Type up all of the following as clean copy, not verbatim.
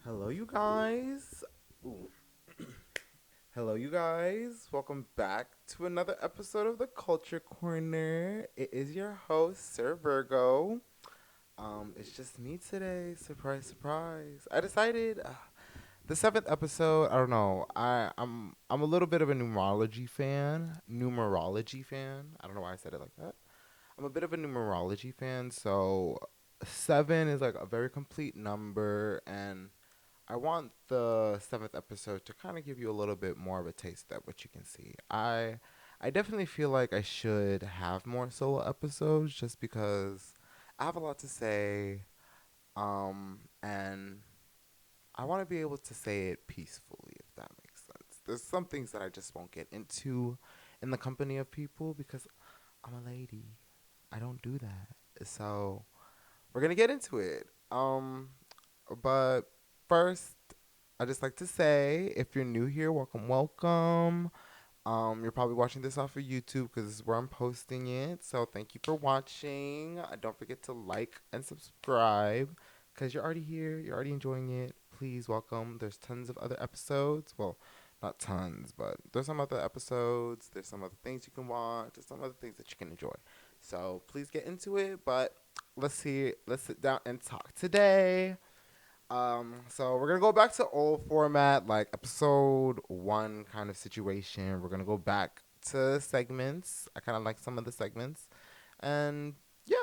Hello, you guys. Ooh. Hello, you guys. Welcome back to another episode of the Culture Corner. It is your host, Sir Virgo. It's just me today. Surprise, surprise. I decided the seventh episode. I don't know. I'm a little bit of a numerology fan. Numerology fan. I don't know why I said it like that. I'm a bit of a numerology fan, so seven is like a very complete number, and I want the seventh episode to kind of give you a little bit more of a taste of what you can see. I definitely feel like I should have more solo episodes just because I have a lot to say, and I want to be able to say it peacefully, if that makes sense. There's some things that I just won't get into in the company of people because I'm a lady. I don't do that. So we're gonna get into it. But first, I just like to say, if you're new here, welcome, welcome. You're probably watching this off of YouTube because this is where I'm posting it. So thank you for watching. Don't forget to like and subscribe because you're already here. You're already enjoying it. Please welcome. There's tons of other episodes. Well, not tons, but there's some other episodes. There's some other things you can watch. There's some other things that you can enjoy. So please get into it. But let's see. Let's sit down and talk today. So we're gonna go back to old format, like episode one kind of situation. We're gonna go back to segments. I kind of like some of the segments, and yeah.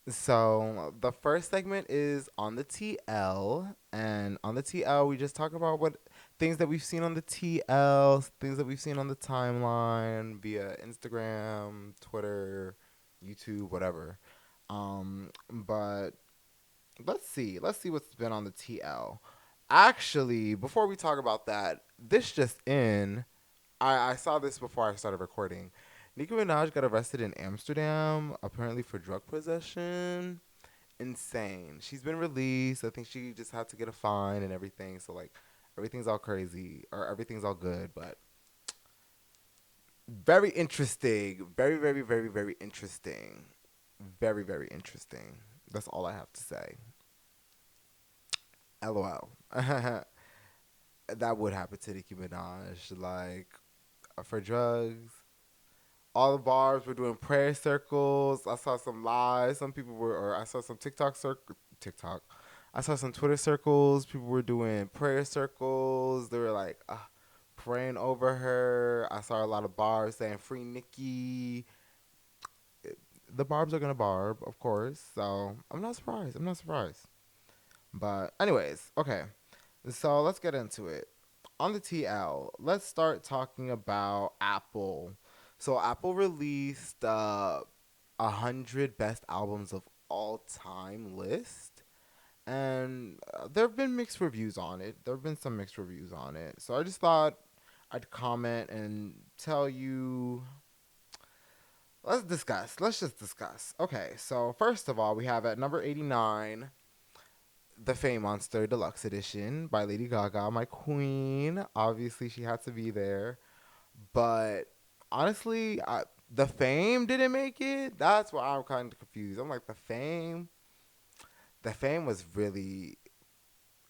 So the first segment is on the TL, and on the TL we just talk about what things that we've seen on the TL, things that we've seen on the timeline via Instagram, Twitter, YouTube, whatever. But let's see what's been on the TL. Actually, before we talk about that, this just in, I saw this before I started recording. Nicki Minaj got arrested in Amsterdam, apparently for drug possession. Insane. She's been released. I think she just had to get a fine and everything. So like, everything's all crazy or everything's all good. But very interesting. Very, very, very, very interesting. Very, very interesting. That's all I have to say. LOL. That would happen to Nicki Minaj. Like, for drugs. All the bars were doing prayer circles. I saw some lives. Some people were, or I saw some TikTok. I saw some Twitter circles. People were doing prayer circles. They were like praying over her. I saw a lot of barbs saying "Free Nicki." The barbs are gonna barb, of course. So I'm not surprised. I'm not surprised. But anyways, okay. So let's get into it. On the TL, let's start talking about Apple. So Apple released 100 best albums of all time list, and there have been mixed reviews on it. There have been some mixed reviews on it. So I just thought I'd comment and tell you. Let's discuss. Let's just discuss. Okay, so first of all, we have at number 89 the Fame Monster Deluxe Edition by Lady Gaga, my queen. Obviously, she had to be there. But honestly, the Fame didn't make it. That's why I'm kind of confused. I'm like, the Fame was really,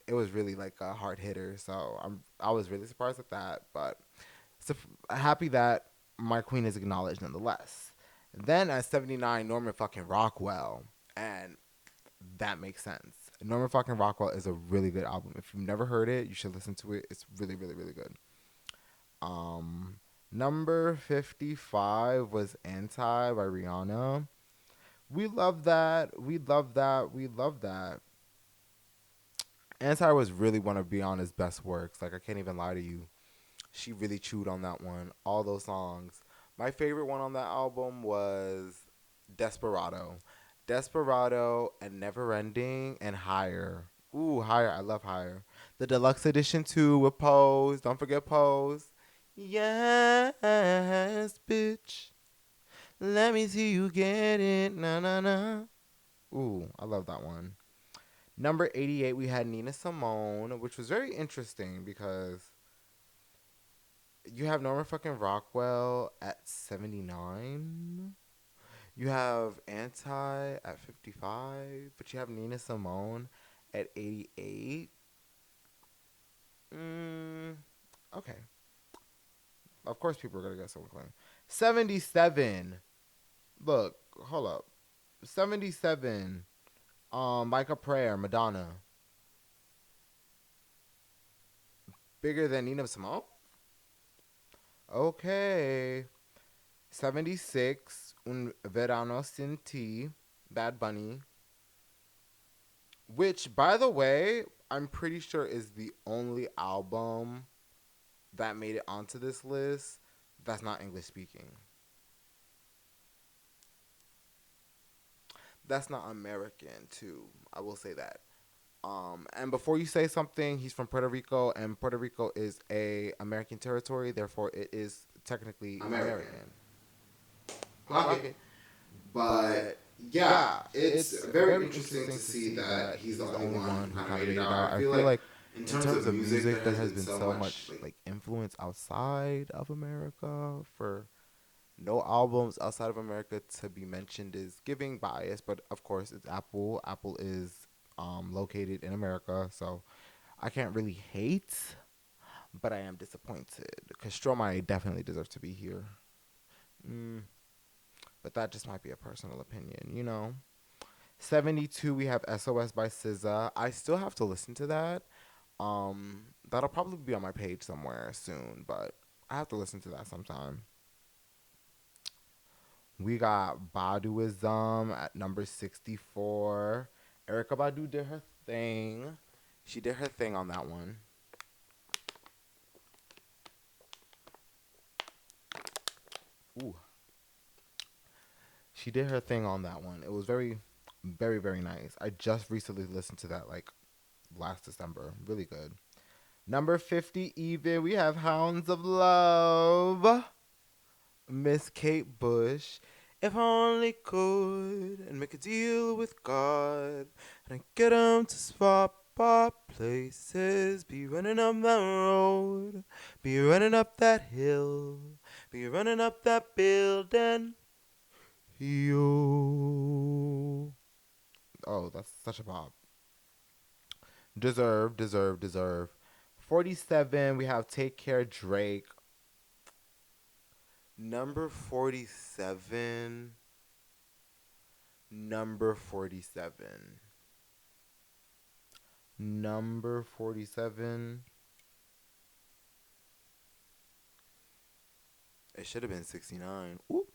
it was really like a hard hitter. So I was really surprised at that. But so happy that my queen is acknowledged nonetheless. Then at 79, Norman fucking Rockwell. And that makes sense. Norman fucking Rockwell is a really good album. If you've never heard it, you should listen to it. It's really, really, really good. Um, Number 55 was Anti by Rihanna. We love that. We love that. We love that. Anti was really one of Rihanna's best works. Like, I can't even lie to you. She really chewed on that one. All those songs. My favorite one on that album was Desperado. Desperado and Neverending and Higher. Ooh, Higher. I love Higher. The deluxe edition too with Pose. Don't forget Pose. Yes, bitch. Let me see you get it. Na na na. Ooh, I love that one. Number 88, we had Nina Simone, which was very interesting because you have Norman fucking Rockwell at 79. You have Anti at 55, but you have Nina Simone at 88. Of course, people are gonna get someone clean. 77. Look, hold up. 77. Like a Prayer, Madonna. Bigger than Nina Simone? Okay. 76. Un Verano Sin Ti, Bad Bunny. Which, by the way, I'm pretty sure is the only album that made it onto this list that's not English speaking. That's not American, too. I will say that. And before you say something, he's from Puerto Rico, and Puerto Rico is a American territory. Therefore, it is technically American. Clock it. But But yeah, yeah, it's it's very very interesting interesting to to see see that that he's the he's the only only one one who who kind of kind of made it made it out. out. I I feel feel like like in in terms terms of of music, music, there there has has been been so so much much like like influence outside of America. For no albums outside of America to be mentioned is giving bias, but of course it's Apple. Apple is located in America, so I can't really hate, but I am disappointed because Stromae definitely deserves to be here. Mm, but that just might be a personal opinion, you know. 72, we have SOS by SZA. I still have to listen to that. That'll probably be on my page somewhere soon, but I have to listen to that sometime. We got Baduism at number 64. Erica Badu did her thing. She did her thing on that one. Ooh. She did her thing on that one. It was very, very, very nice. I just recently listened to that like last December. Really good. Number 50, even, we have Hounds of Love. Miss Kate Bush. If I only could and make a deal with God and get him to swap our places, be running up that road, be running up that hill, be running up that building. Yo. Oh, that's such a pop. Deserve, deserve, deserve. 47, we have Take Care Drake. Number 47. Number 47. Number 47. It should have been 69. Ooh.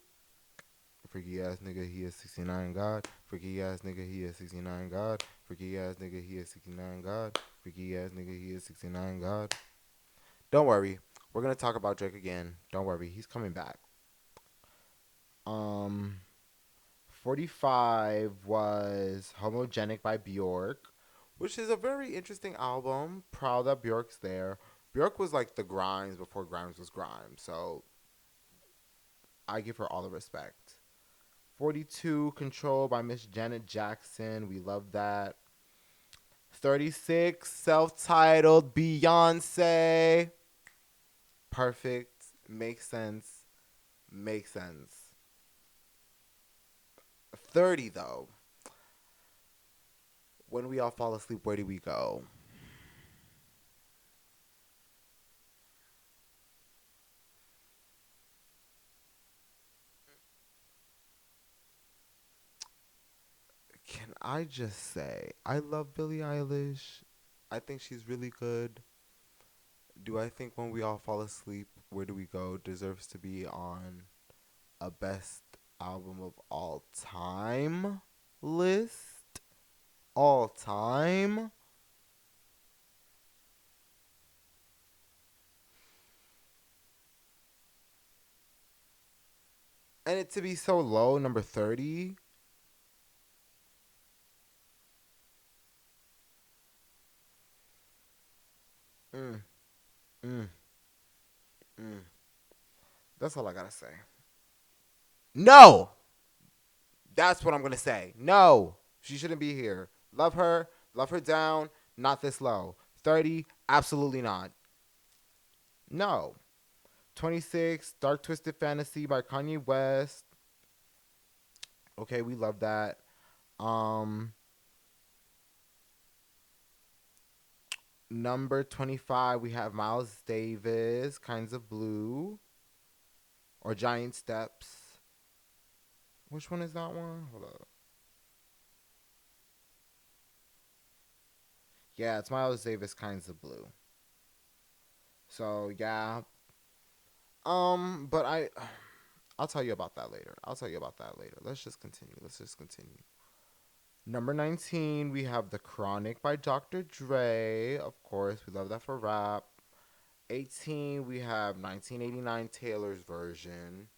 Freaky ass nigga, he is 69 God. Freaky ass nigga, he is 69 God. Freaky ass nigga, he is 69 God. Freaky ass nigga, he is 69 God. Don't worry. We're going to talk about Drake again. Don't worry. He's coming back. Um, 45 was Homogenic by Bjork, which is a very interesting album. Proud that Bjork's there. Bjork was like the Grimes before Grimes was Grimes, so I give her all the respect. 42, Control by Miss Janet Jackson. We love that. 36, self-titled Beyonce. Perfect. Makes sense. Makes sense. 30, though. When we all fall asleep, where do we go? Can I just say, I love Billie Eilish. I think she's really good. Do I think When We All Fall Asleep, Where Do We Go deserves to be on a best album of all time list? All time? And it to be so low, number 30? Mm, mm, mm. That's all I gotta say. No! That's what I'm gonna say. No! She shouldn't be here. Love her down, not this low. 30, absolutely not. No. 26, Dark Twisted Fantasy by Kanye West. Okay, we love that. Um, Number 25, we have Miles Davis, Kinds of Blue. or Giant Steps. Which one is that one? Hold up. Yeah, it's Miles Davis Kinds of Blue. So yeah. But I'll tell you about that later. I'll tell you about that later. Let's just continue. Let's just continue. Number 19, we have The Chronic by Dr. Dre. Of course, we love that for rap. 18, we have 1989 Taylor's version.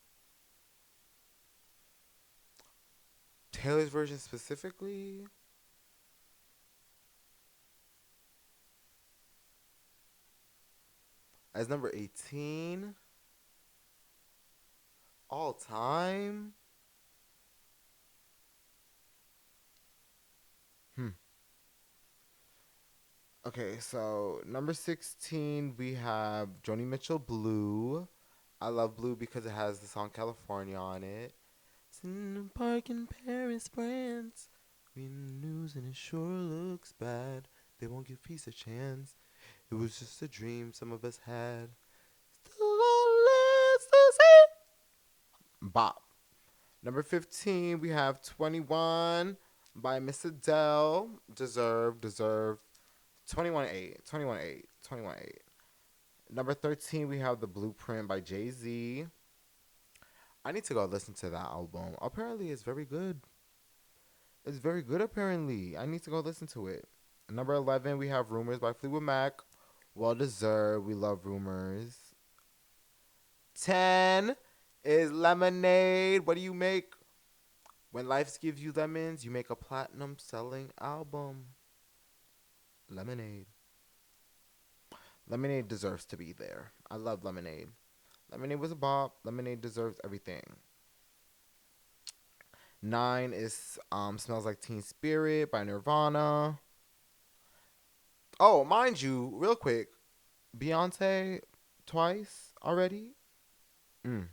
Taylor's version specifically? As number 18, all time? Hmm. Okay, so number 16, we have Joni Mitchell Blue. I love Blue because it has the song California on it. It's in the park in Paris, France. Reading the news and it sure looks bad. They won't give peace a chance. It was just a dream some of us had. Still all left to see. Bop. Number 15, we have 21 by Miss Adele. Deserve. 21 8. 21 8. 21 8. Number 13, we have The Blueprint by Jay Z. I need to go listen to that album. Apparently, it's very good. It's very good, apparently. I need to go listen to it. Number 11, we have Rumors by Fleetwood Mac. Well deserved. We love Rumors. 10 is Lemonade. What do you make? When life gives you lemons, you make a platinum selling album. Lemonade. Lemonade deserves to be there. I love Lemonade. Lemonade was a bop. Lemonade deserves everything. 9 is Smells Like Teen Spirit by Nirvana. Oh, mind you, real quick, Beyonce twice already. Mm.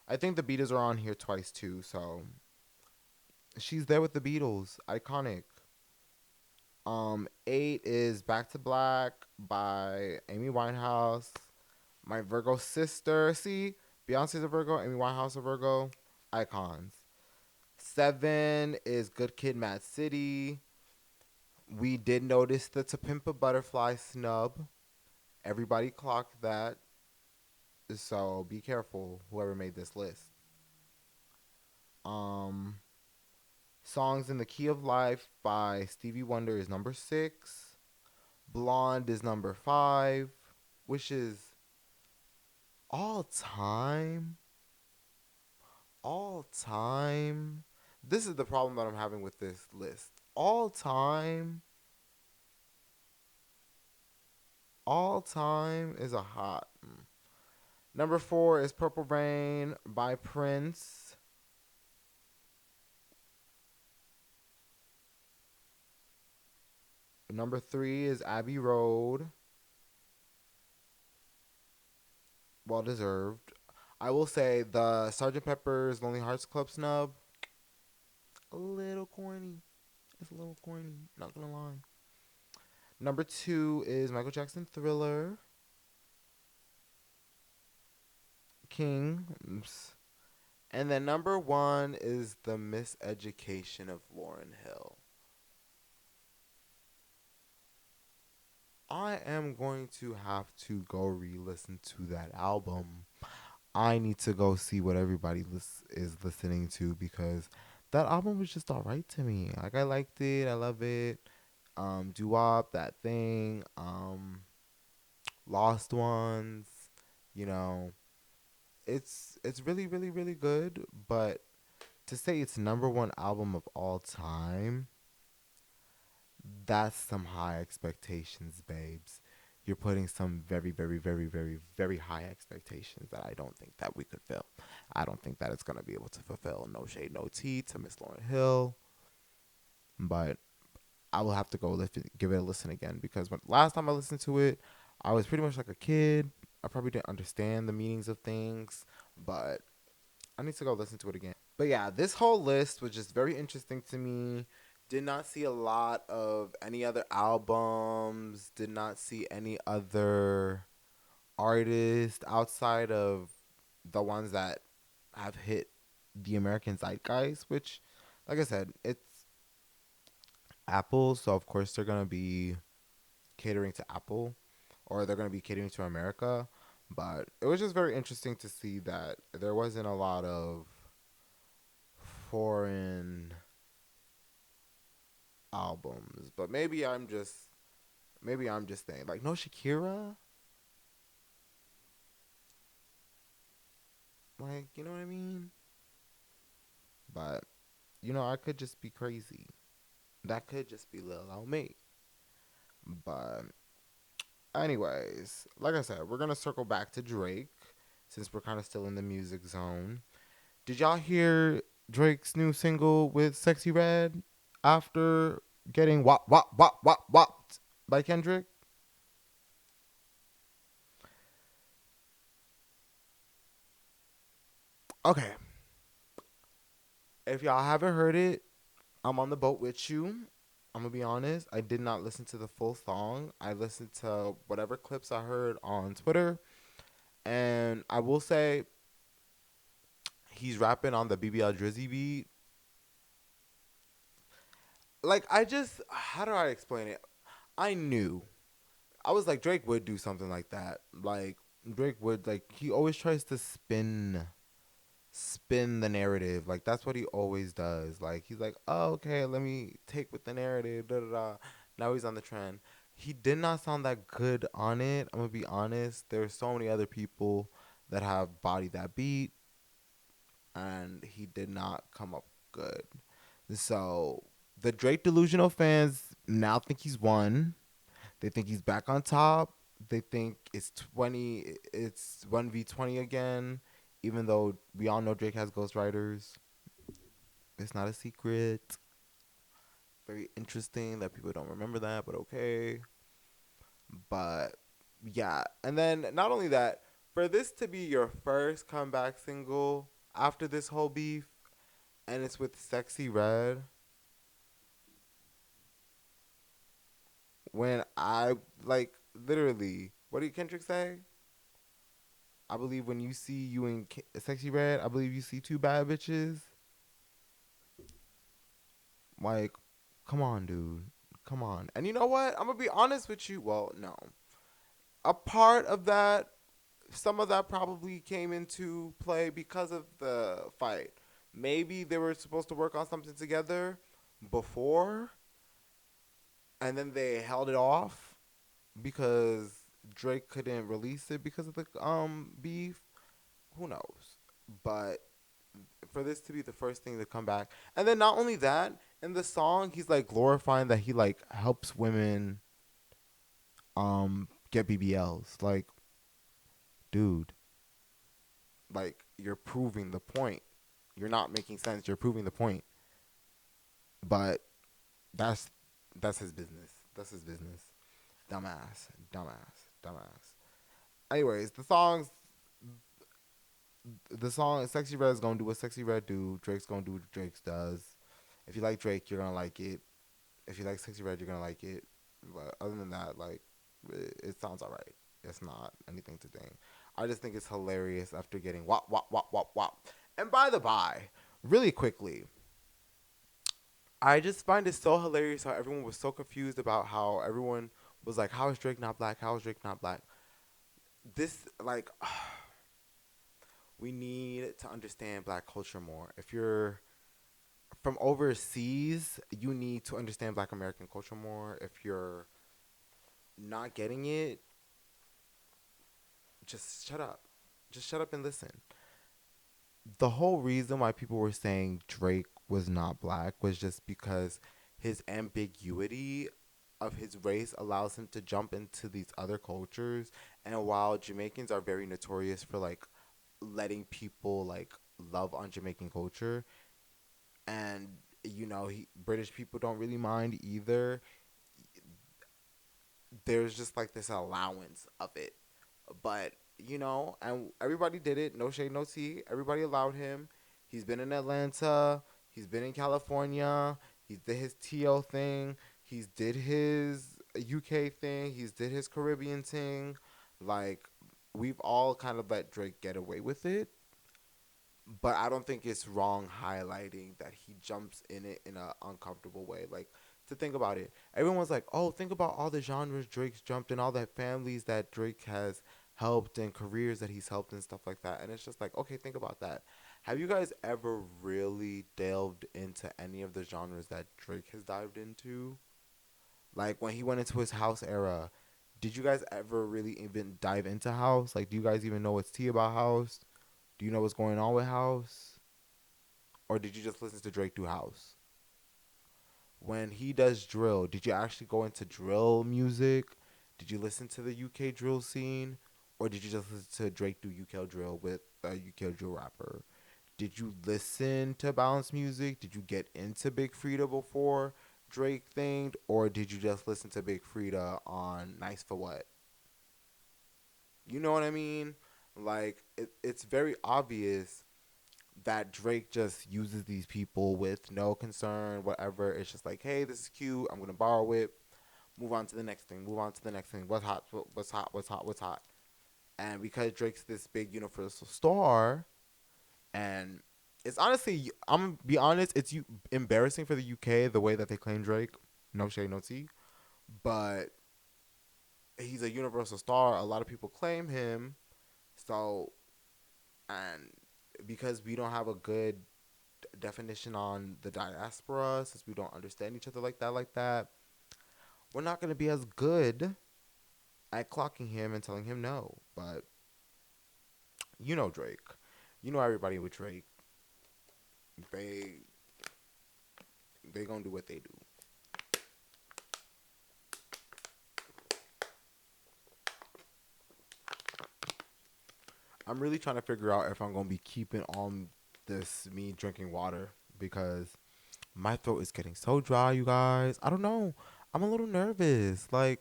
I think the Beatles are on here twice too, so she's there with the Beatles. Iconic. 8 is Back to Black by Amy Winehouse. My Virgo sister. See, Beyonce's a Virgo, Amy Winehouse a Virgo. Icons. 7 is Good Kid, Mad City. We did notice the To Pimp a Butterfly snub. Everybody clocked that. So be careful, whoever made this list. Um, Songs in the Key of Life by Stevie Wonder is number 6. Blonde is number 5, which is all time. All time. This is the problem that I'm having with this list. All time. All time is a hot. Number 4 is Purple Rain by Prince. Number 3 is Abbey Road. Well deserved. I will say the Sgt. Pepper's Lonely Hearts Club snub, a little corny. It's a little corny, not gonna lie. Number 2 is Michael Jackson Thriller. King. And then number 1 is The Miseducation of Lauryn Hill. I am going to have to go re-listen to that album. I need to go see what everybody is listening to because that album was just alright to me. Like I liked it, I love it. Doo-wop, that thing, Lost Ones, you know. It's really, really, really good, but to say it's number 1 album of all time, that's some high expectations, babes. You're putting some very, very, very, very, very high expectations that I don't think that we could fill. I don't think that it's gonna be able to fulfill. No shade, no tea to Miss Lauryn Hill, but I will have to go give it a listen again because last time I listened to it, I was pretty much like a kid. I probably didn't understand the meanings of things, but I need to go listen to it again. But yeah, this whole list was just very interesting to me. Did not see a lot of any other albums. Did not see any other artist outside of the ones that have hit the American zeitgeist, which, like I said, it's Apple, so of course they're gonna be catering to Apple, or they're gonna be catering to America. But it was just very interesting to see that there wasn't a lot of foreign albums. But maybe I'm just saying, like, no Shakira, like, you know what I mean? But I could just be crazy. That could just be Lil old me. But anyways, like I said, we're gonna circle back to Drake since we're kind of still in the music zone. Did y'all hear Drake's new single with Sexy Red after getting whopped by Kendrick? Okay, if y'all haven't heard it, I'm on the boat with you. I'm gonna be honest. I did not listen to the full song. I listened to whatever clips I heard on Twitter, and I will say he's rapping on the BBL Drizzy beat. Like, how do I explain it? I knew. I was like, Drake would do something like that. Like, Drake would, like, he always tries to spin the narrative. Like, that's what he always does. Like, he's like, oh, okay, let me take with the narrative. Da da da. Now he's on the trend. He did not sound that good on it. I'm gonna be honest. There's so many other people that have bodied that beat, and he did not come up good. So the Drake delusional fans now think he's won. They think he's back on top. They think it's 1v20 again, even though we all know Drake has ghostwriters. It's not a secret. Very interesting that people don't remember that, but okay. But yeah, and then not only that, for this to be your first comeback single after this whole beef, and it's with Sexy Red, when I like literally, what did Kendrick say? I believe when you see you in Sexy Red, I believe you see two bad bitches. Like, come on, dude. Come on. And you know what? I'm going to be honest with you. Well, no. A part of that, some of that probably came into play because of the fight. Maybe they were supposed to work on something together before, and then they held it off because Drake couldn't release it because of the beef. Who knows? But for this to be the first thing to come back, and then not only that, in the song he's like glorifying that he like helps women get BBLs. Like, dude, like you're proving the point. You're not making sense. You're proving the point. But that's that's his business. That's his business. Dumbass, dumbass, dumbass. Anyways, the song Sexy Red is gonna do what Sexy Red do. Drake's gonna do what Drake does. If you like Drake, you're gonna like it. If you like Sexy Red, you're gonna like it. But other than that, like, it sounds alright. It's not anything to think. I just think it's hilarious after getting wop. And by the by, really quickly, I just find it so hilarious how everyone was so confused about how everyone was like, "How is Drake not black? How is Drake not black?" This like, we need to understand black culture more. If you're from overseas, you need to understand black American culture more. If you're not getting it, just shut up. Just shut up and listen. The whole reason why people were saying Drake was not black was just because his ambiguity of his race allows him to jump into these other cultures. And while Jamaicans are very notorious for like letting people like love on Jamaican culture, and British people don't really mind either, there's just like this allowance of it. But and everybody did it. No shade, no tea. Everybody allowed him. He's been in Atlanta. He's been in California. He did his TO thing. He's did his UK thing. He's did his Caribbean thing. Like, we've all kind of let Drake get away with it. but I don't think it's wrong highlighting that he jumps in it in an uncomfortable way. Like, to think about it, everyone's like, "Oh, think about all the genres Drake's jumped in, all the families that Drake has helped, and careers that he's helped, and stuff like that." And it's just like, okay, think about that. Have you guys ever really delved into any of the genres that Drake has dived into? Like when he went into his house era, did you guys ever really even dive into house? Like, do you guys even know what's tea about house? Do you know what's going on with house? Or did you just listen to Drake do house? When he does drill, did you actually go into drill music? Did you listen to the UK drill scene? Or did you just listen to Drake do UK drill with a UK drill rapper? Did you listen to bounce music? Did you get into Big Frida before Drake thinged? Or did you just listen to Big Frida on Nice for What? You know what I mean? Like, it's very obvious that Drake just uses these people with no concern, whatever. It's just like, hey, this is cute. I'm gonna borrow it. Move on to the next thing. Move on to the next thing. What's hot? What's hot? What's hot? What's hot? And because Drake's this big universal star, and it's honestly, I'm gonna be honest, it's embarrassing for the UK the way that they claim Drake. No shade, no tea. But he's a universal star. A lot of people claim him. So, and because we don't have a good definition on the diaspora, since we don't understand each other like that, we're not going to be as good at clocking him and telling him no. But you know Drake. You know everybody with Drake. They they going to do what they do. I'm really trying to figure out if I'm going to be keeping on this me drinking water because my throat is getting so dry, you guys. I don't know. I'm a little nervous. Like,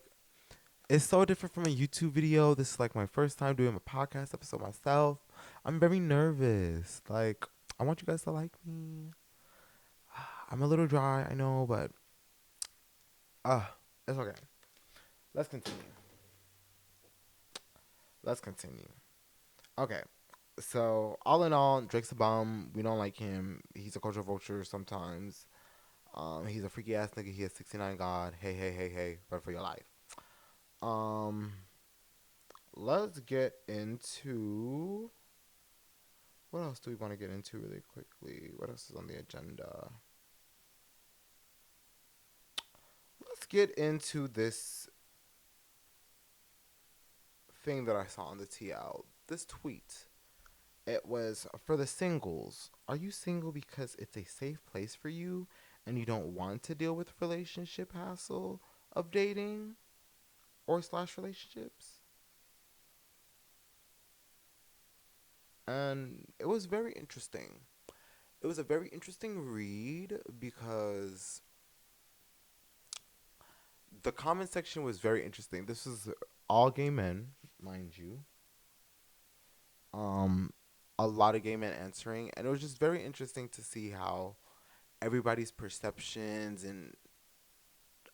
it's so different from a YouTube video. This is like my first time doing a podcast episode myself. I'm very nervous. Like, I want you guys to like me. I'm a little dry, I know, but uh it's okay. Let's continue. Let's continue. Okay. So all in all, Drake's a bum. We don't like him. He's a culture vulture sometimes. He's a freaky ass nigga. He has 69 God. Hey, hey, hey, hey. Run for your life. Um, let's get into what else do we want to get into really quickly? What else is on the agenda? Let's get into this thing that I saw on the TL. This tweet. It was for the singles. Are you single because it's a safe place for you and you don't want to deal with relationship hassle of dating or slash relationships? And it was very interesting. It was a very interesting read because the comment section was very interesting. This was all gay men, mind you. Um, a lot of gay men answering, and it was just very interesting to see how everybody's perceptions and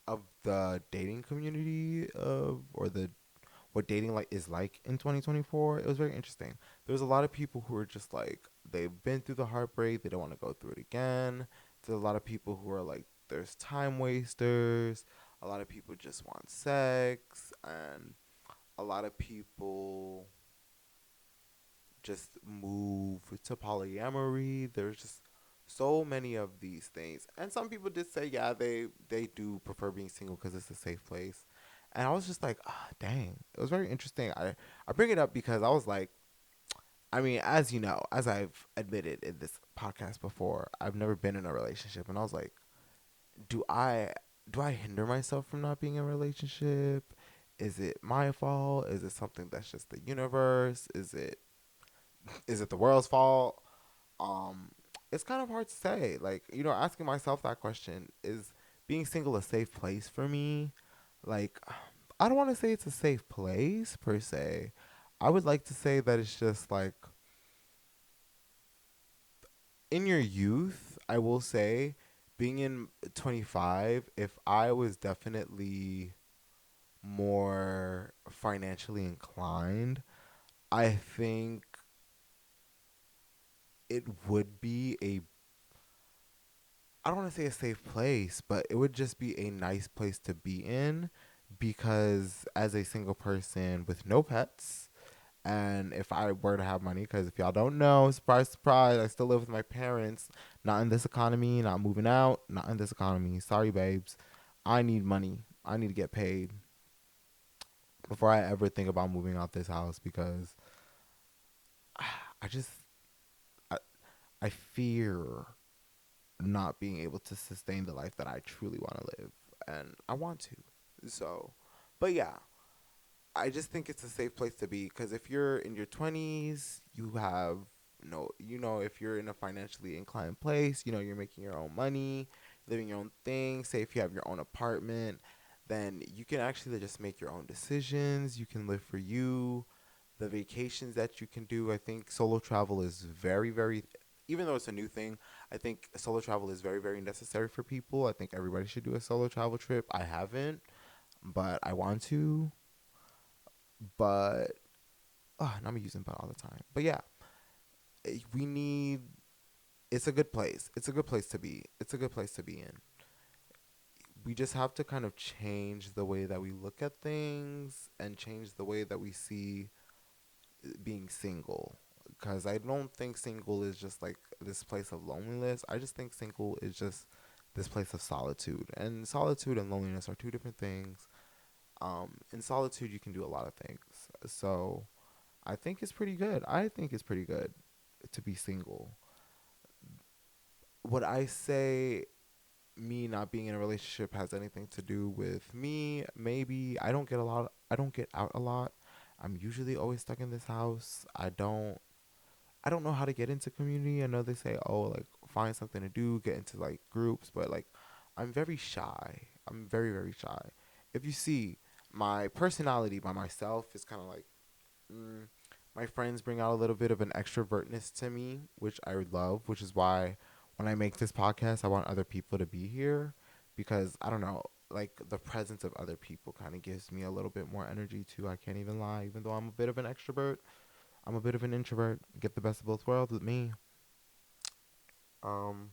of the dating community of or the what dating like is like in 2024. It was very interesting. There's a lot of people who are just like they've been through the heartbreak, they don't want to go through it again. There's a lot of people who are like there's time wasters. A lot of people just want sex, and a lot of people just move to polyamory. There's just so many of these things, and some people did say, yeah, they do prefer being single because it's a safe place. And I was just like, ah, dang, it was very interesting. I bring it up because I was like, I mean, as you know, as I've admitted in this podcast before, I've never been in a relationship, and I was like, do I do I hinder myself from not being in a relationship? Is it my fault? Is it something that's just the universe? Is it the world's fault? Um, it's kind of hard to say. Like, asking myself that question, is being single a safe place for me? Like, I don't want to say it's a safe place per se. I would like to say that it's just like in your youth, I will say, being in 25, if I was definitely more financially inclined, I think it would be a, I don't want to say a safe place, but it would just be a nice place to be in, because as a single person with no pets, and if I were to have money, because if y'all don't know, surprise, surprise, I still live with my parents. Not in this economy, not moving out, not in this economy. Sorry, babes. I need money. I need to get paid before I ever think about moving out this house, because I just, I, I fear not being able to sustain the life that I truly want to live. And I want to. So, but yeah, I just think it's a safe place to be, because if you're in your 20s, you have no, if you're in a financially inclined place, you're making your own money, living your own thing. Say if you have your own apartment, then you can actually just make your own decisions. You can live for you. The vacations that you can do, I think solo travel is very, very, even though it's a new thing, I think solo travel is very, very necessary for people. I think everybody should do a solo travel trip. I haven't, but I want to. But and I'm using but all the time. But yeah, we need. It's a good place. It's a good place to be. It's a good place to be in. We just have to kind of change the way that we look at things and change the way that we see being single. Because I don't think single is just like this place of loneliness. I just think single is just this place of solitude. And solitude and loneliness are two different things. In solitude, you can do a lot of things. So I think it's pretty good. I think it's pretty good to be single. Would I say me not being in a relationship has anything to do with me? Maybe. I don't get out a lot. I'm usually always stuck in this house. I don't know how to get into community. I know they say, oh, like find something to do, get into like groups, but like I'm very shy. I'm very, very shy. If you see, my personality by myself is kind of like, mm, my friends bring out a little bit of an extrovertness to me, which I love, which is why when I make this podcast, I want other people to be here, because I don't know, like the presence of other people kind of gives me a little bit more energy too. I can't even lie, even though I'm a bit of an extrovert, I'm a bit of an introvert. Get the best of both worlds with me. Um,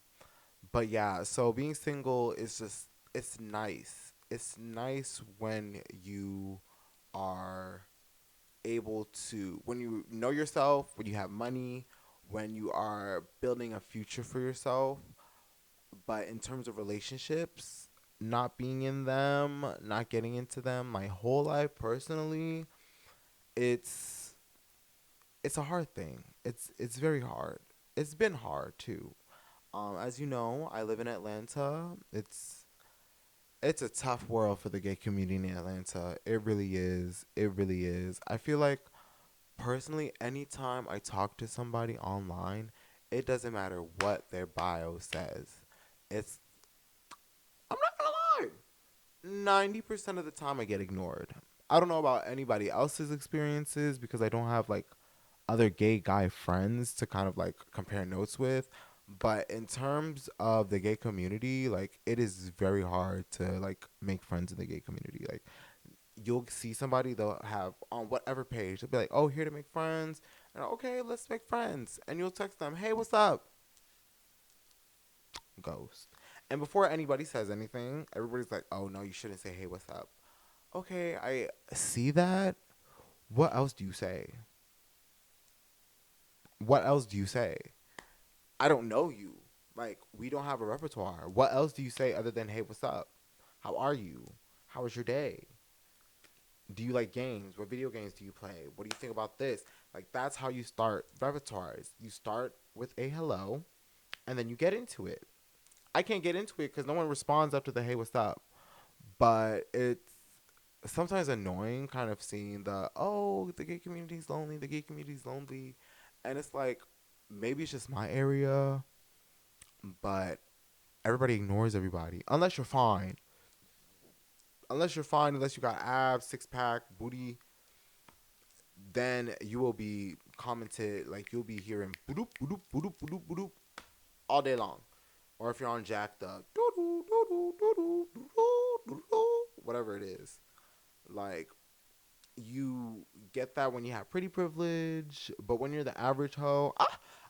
but yeah, so being single is just, it's nice. It's nice when you are able to, when you know yourself, when you have money, when you are building a future for yourself. But in terms of relationships, not being in them, not getting into them, my whole life personally, it's it's a hard thing. It's very hard. It's been hard too. As you know, I live in Atlanta. It's a tough world for the gay community in Atlanta. It really is. It really is. I feel like personally, anytime I talk to somebody online, it doesn't matter what their bio says. It's, I'm not gonna lie, 90% of the time I get ignored. I don't know about anybody else's experiences, because I don't have like other gay guy friends to kind of like compare notes with. But in terms of the gay community, like it is very hard to like make friends in the gay community. Like you'll see somebody, they'll have on whatever page, they'll be like, oh, here to make friends. And okay, let's make friends. And you'll text them, hey, what's up? Ghost. And before anybody says anything, everybody's like, oh, no, you shouldn't say, hey, what's up? Okay, I see that. What else do you say? What else do you say? I don't know you. Like, we don't have a repertoire. What else do you say other than, hey, what's up? How are you? How was your day? Do you like games? What video games do you play? What do you think about this? Like, that's how you start repertoires. You start with a hello, and then you get into it. I can't get into it because no one responds after the hey, what's up? But it's sometimes annoying kind of seeing the gay community's lonely, the gay community's lonely. And it's like, maybe it's just my area, but everybody ignores everybody. Unless you're fine. Unless you're fine, unless you got abs, six pack, booty, then you will be commented, like you'll be hearing boop boop boop boop boop all day long. Or if you're on jacked up, whatever it is, like you get that when you have pretty privilege, but when you're the average hoe,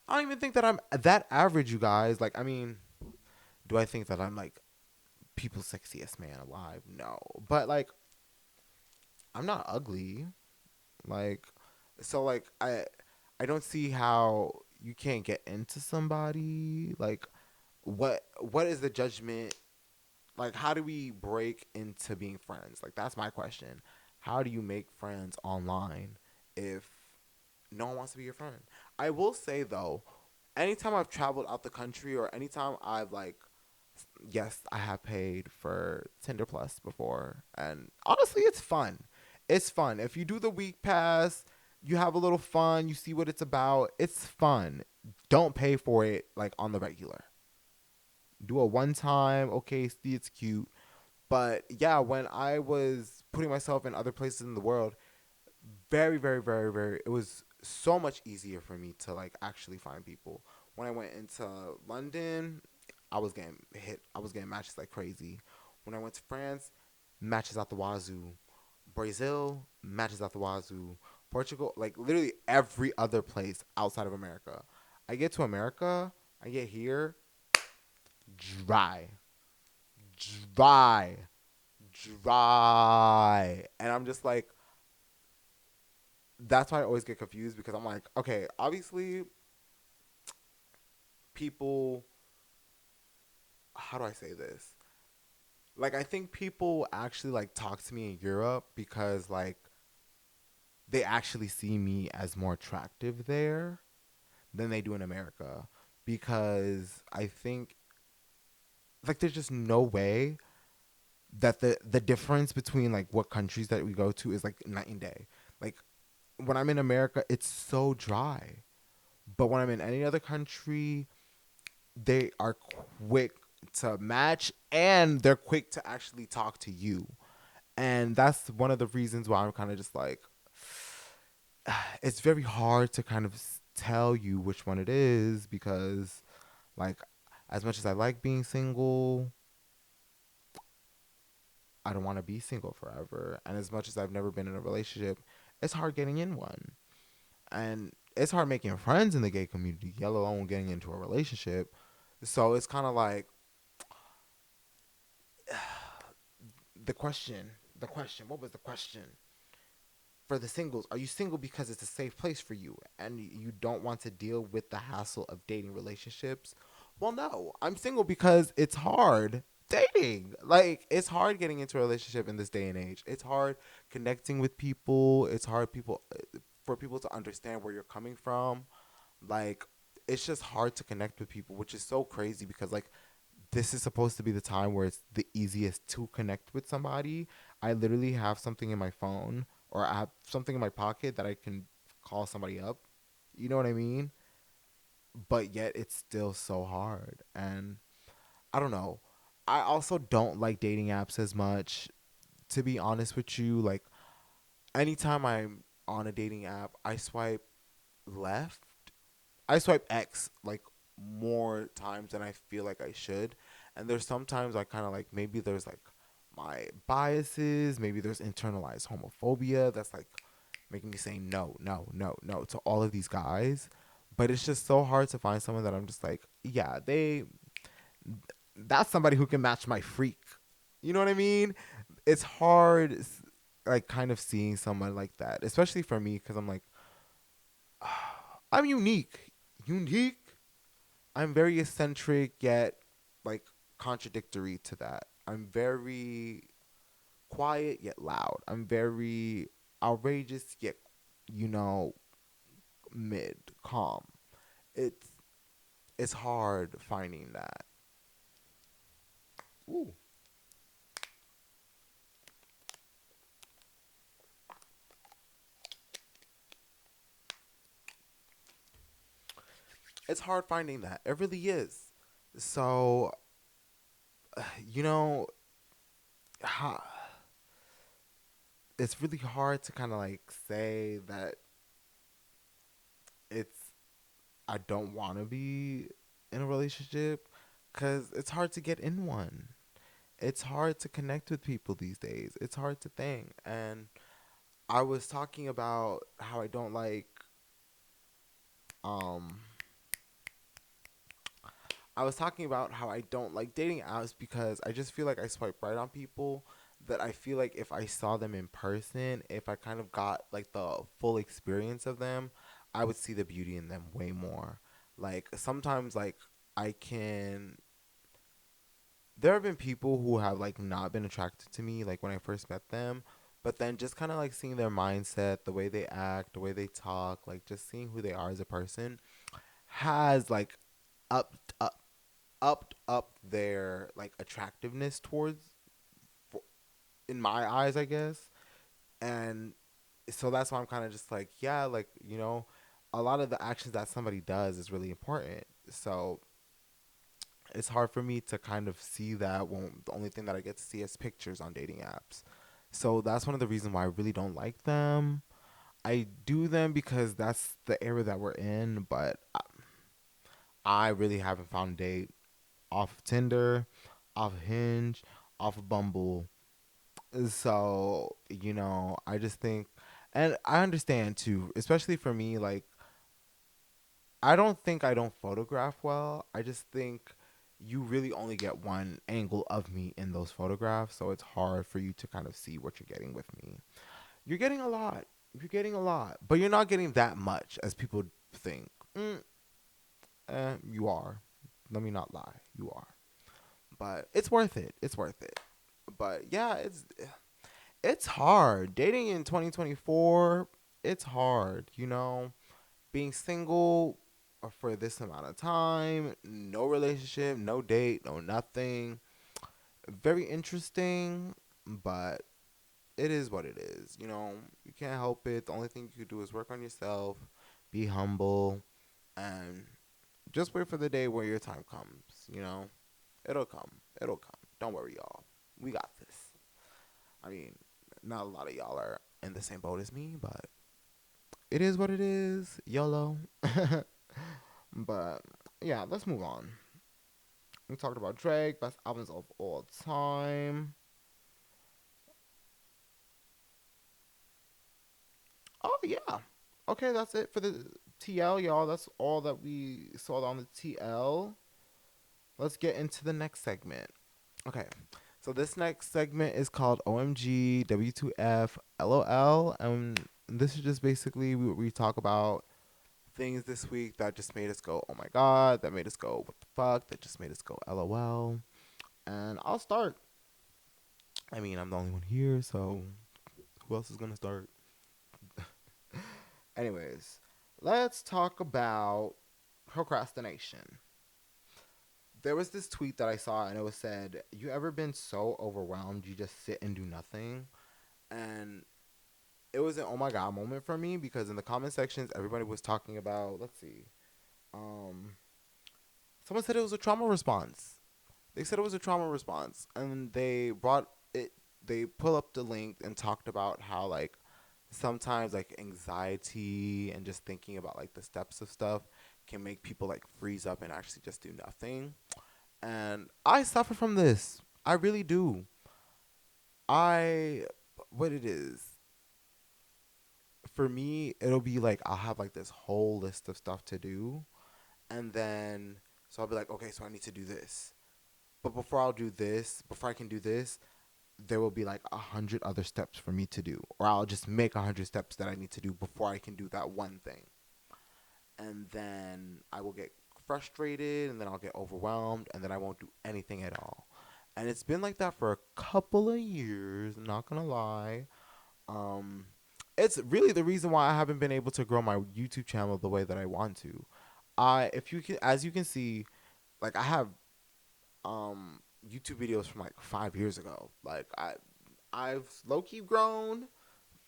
I don't even think that I'm that average, you guys. Like, I mean, do I think that I'm like people's sexiest man alive? No. But like, I'm not ugly. Like, so like I don't see how you can't get into somebody. Like, what is the judgment? Like, how do we break into being friends? Like, that's my question. How do you make friends online if no one wants to be your friend? I will say though, anytime I've traveled out the country or anytime I've like, yes, I have paid for Tinder Plus before, and honestly, it's fun. It's fun. If you do the week pass, you have a little fun. You see what it's about. It's fun. Don't pay for it like on the regular. Do a one time. Okay, see, it's cute. But yeah, when I was putting myself in other places in the world, very, very, very, very, it was so much easier for me to like actually find people. When I went into London, I was getting hit. I was getting matches like crazy. When I went to France, matches out the wazoo. Brazil, matches out the wazoo. Portugal, like literally every other place outside of America. I get to America, I get here, dry, dry, dry. And I'm just like, that's why I always get confused because I'm like, okay, obviously people, how do I say this? Like, I think people actually like talk to me in Europe because like they actually see me as more attractive there than they do in America because I think like there's just no way that the difference between like what countries that we go to is like night and day. Like when I'm in America, it's so dry. But when I'm in any other country, they are quick to match and they're quick to actually talk to you. And that's one of the reasons why I'm kind of just like, it's very hard to kind of tell you which one it is because, like, as much as I like being single, I don't want to be single forever. And as much as I've never been in a relationship, it's hard getting in one. And it's hard making friends in the gay community, let alone getting into a relationship. So it's kind of like what was the question? For the singles, are you single because it's a safe place for you and you don't want to deal with the hassle of dating relationships? Well, no, I'm single because it's hard dating. Like, it's hard getting into a relationship in this day and age. It's hard connecting with people. It's hard for people to understand where you're coming from. Like, it's just hard to connect with people, which is so crazy because like this is supposed to be the time where it's the easiest to connect with somebody. I literally have something in my phone or I have something in my pocket that I can call somebody up. You know what I mean? But yet it's still so hard. And I don't know. I also don't like dating apps as much. To be honest with you, like anytime I'm on a dating app, I swipe left. I swipe X like more times than I feel like I should. And there's sometimes I kind of like maybe there's like my biases, maybe there's internalized homophobia that's like making me say no, no, no, no to all of these guys. But it's just so hard to find someone that I'm just like, yeah, that's somebody who can match my freak. You know what I mean? It's hard like kind of seeing someone like that, especially for me cuz I'm like I'm unique. Unique. I'm very eccentric yet like contradictory to that. I'm very quiet yet loud. I'm very outrageous yet you know mid calm. It's it's hard finding that. Ooh. It's hard finding that. It really is. So you know ha- it's really hard to kind of like say that it's I don't want to be in a relationship because it's hard to get in one. It's hard to connect with people these days. It's hard to think. And I was talking about how I don't like um I was talking about how I don't like dating apps because I just feel like I swipe right on people that I feel like if I saw them in person, if I kind of got like the full experience of them, I would see the beauty in them way more. Like sometimes like I can there have been people who have like not been attracted to me like when I first met them, but then just kind of like seeing their mindset, the way they act, the way they talk, like just seeing who they are as a person has like upped up their like attractiveness towards for, in my eyes, I guess. And so that's why I'm kind of just like, yeah, like, a lot of the actions that somebody does is really important. So it's hard for me to kind of see that when the only thing that I get to see is pictures on dating apps. So that's one of the reasons why I really don't like them. I do them because that's the era that we're in, but I really haven't found a date off of Tinder, off of Hinge, off of Bumble. So, I just think, and I understand too, especially for me, like, I don't think I don't photograph well. I just think you really only get one angle of me in those photographs. So it's hard for you to kind of see what you're getting with me. You're getting a lot. You're getting a lot, but you're not getting that much as people think. You are. Let me not lie. You are. But it's worth it. It's worth it. But yeah, it's hard dating in 2024. It's hard, being single for this amount of time, no relationship, no date, no nothing. Very interesting, but it is what it is. You can't help it. The only thing you can do is work on yourself, be humble, and just wait for the day where your time comes. It'll come. It'll come. Don't worry, y'all. We got this. I mean, not a lot of y'all are in the same boat as me, but it is what it is. YOLO. But yeah, let's move on. We talked about Drake, best albums of all time. Oh yeah. Okay, that's it for the TL, y'all. That's all that we saw on the TL. Let's get into the next segment. Okay. So this next segment is called OMG W2F LOL, and this is just basically we talk about things this week that just made us go, oh my god, that made us go, what the fuck, that just made us go, LOL. And I'll start. I mean, I'm the only one here, so who else is gonna start? Anyways, let's talk about procrastination. There was this tweet that I saw, and it was said, "You ever been so overwhelmed you just sit and do nothing?" And it was an oh my god moment for me because in the comment sections, everybody was talking about. Let's see, um, someone said it was a trauma response. They said it was a trauma response, and they brought it. They pull up the link and talked about how like sometimes like anxiety and just thinking about like the steps of stuff can make people like freeze up and actually just do nothing. And I suffer from this. I really do. I what it is for me, it'll be like I'll have like this whole list of stuff to do, and then so I'll be like, okay, so I need to do this. But before I can do this, there will be like 100 other steps for me to do, or I'll just make 100 steps that I need to do before I can do that one thing, and then I will get frustrated, and then I'll get overwhelmed, and then I won't do anything at all. And it's been like that for a couple of years. Not gonna lie, um, it's really the reason why I haven't been able to grow my YouTube channel the way that I want to. If you can, as you can see, like I have YouTube videos from like 5 years ago. Like I've low key grown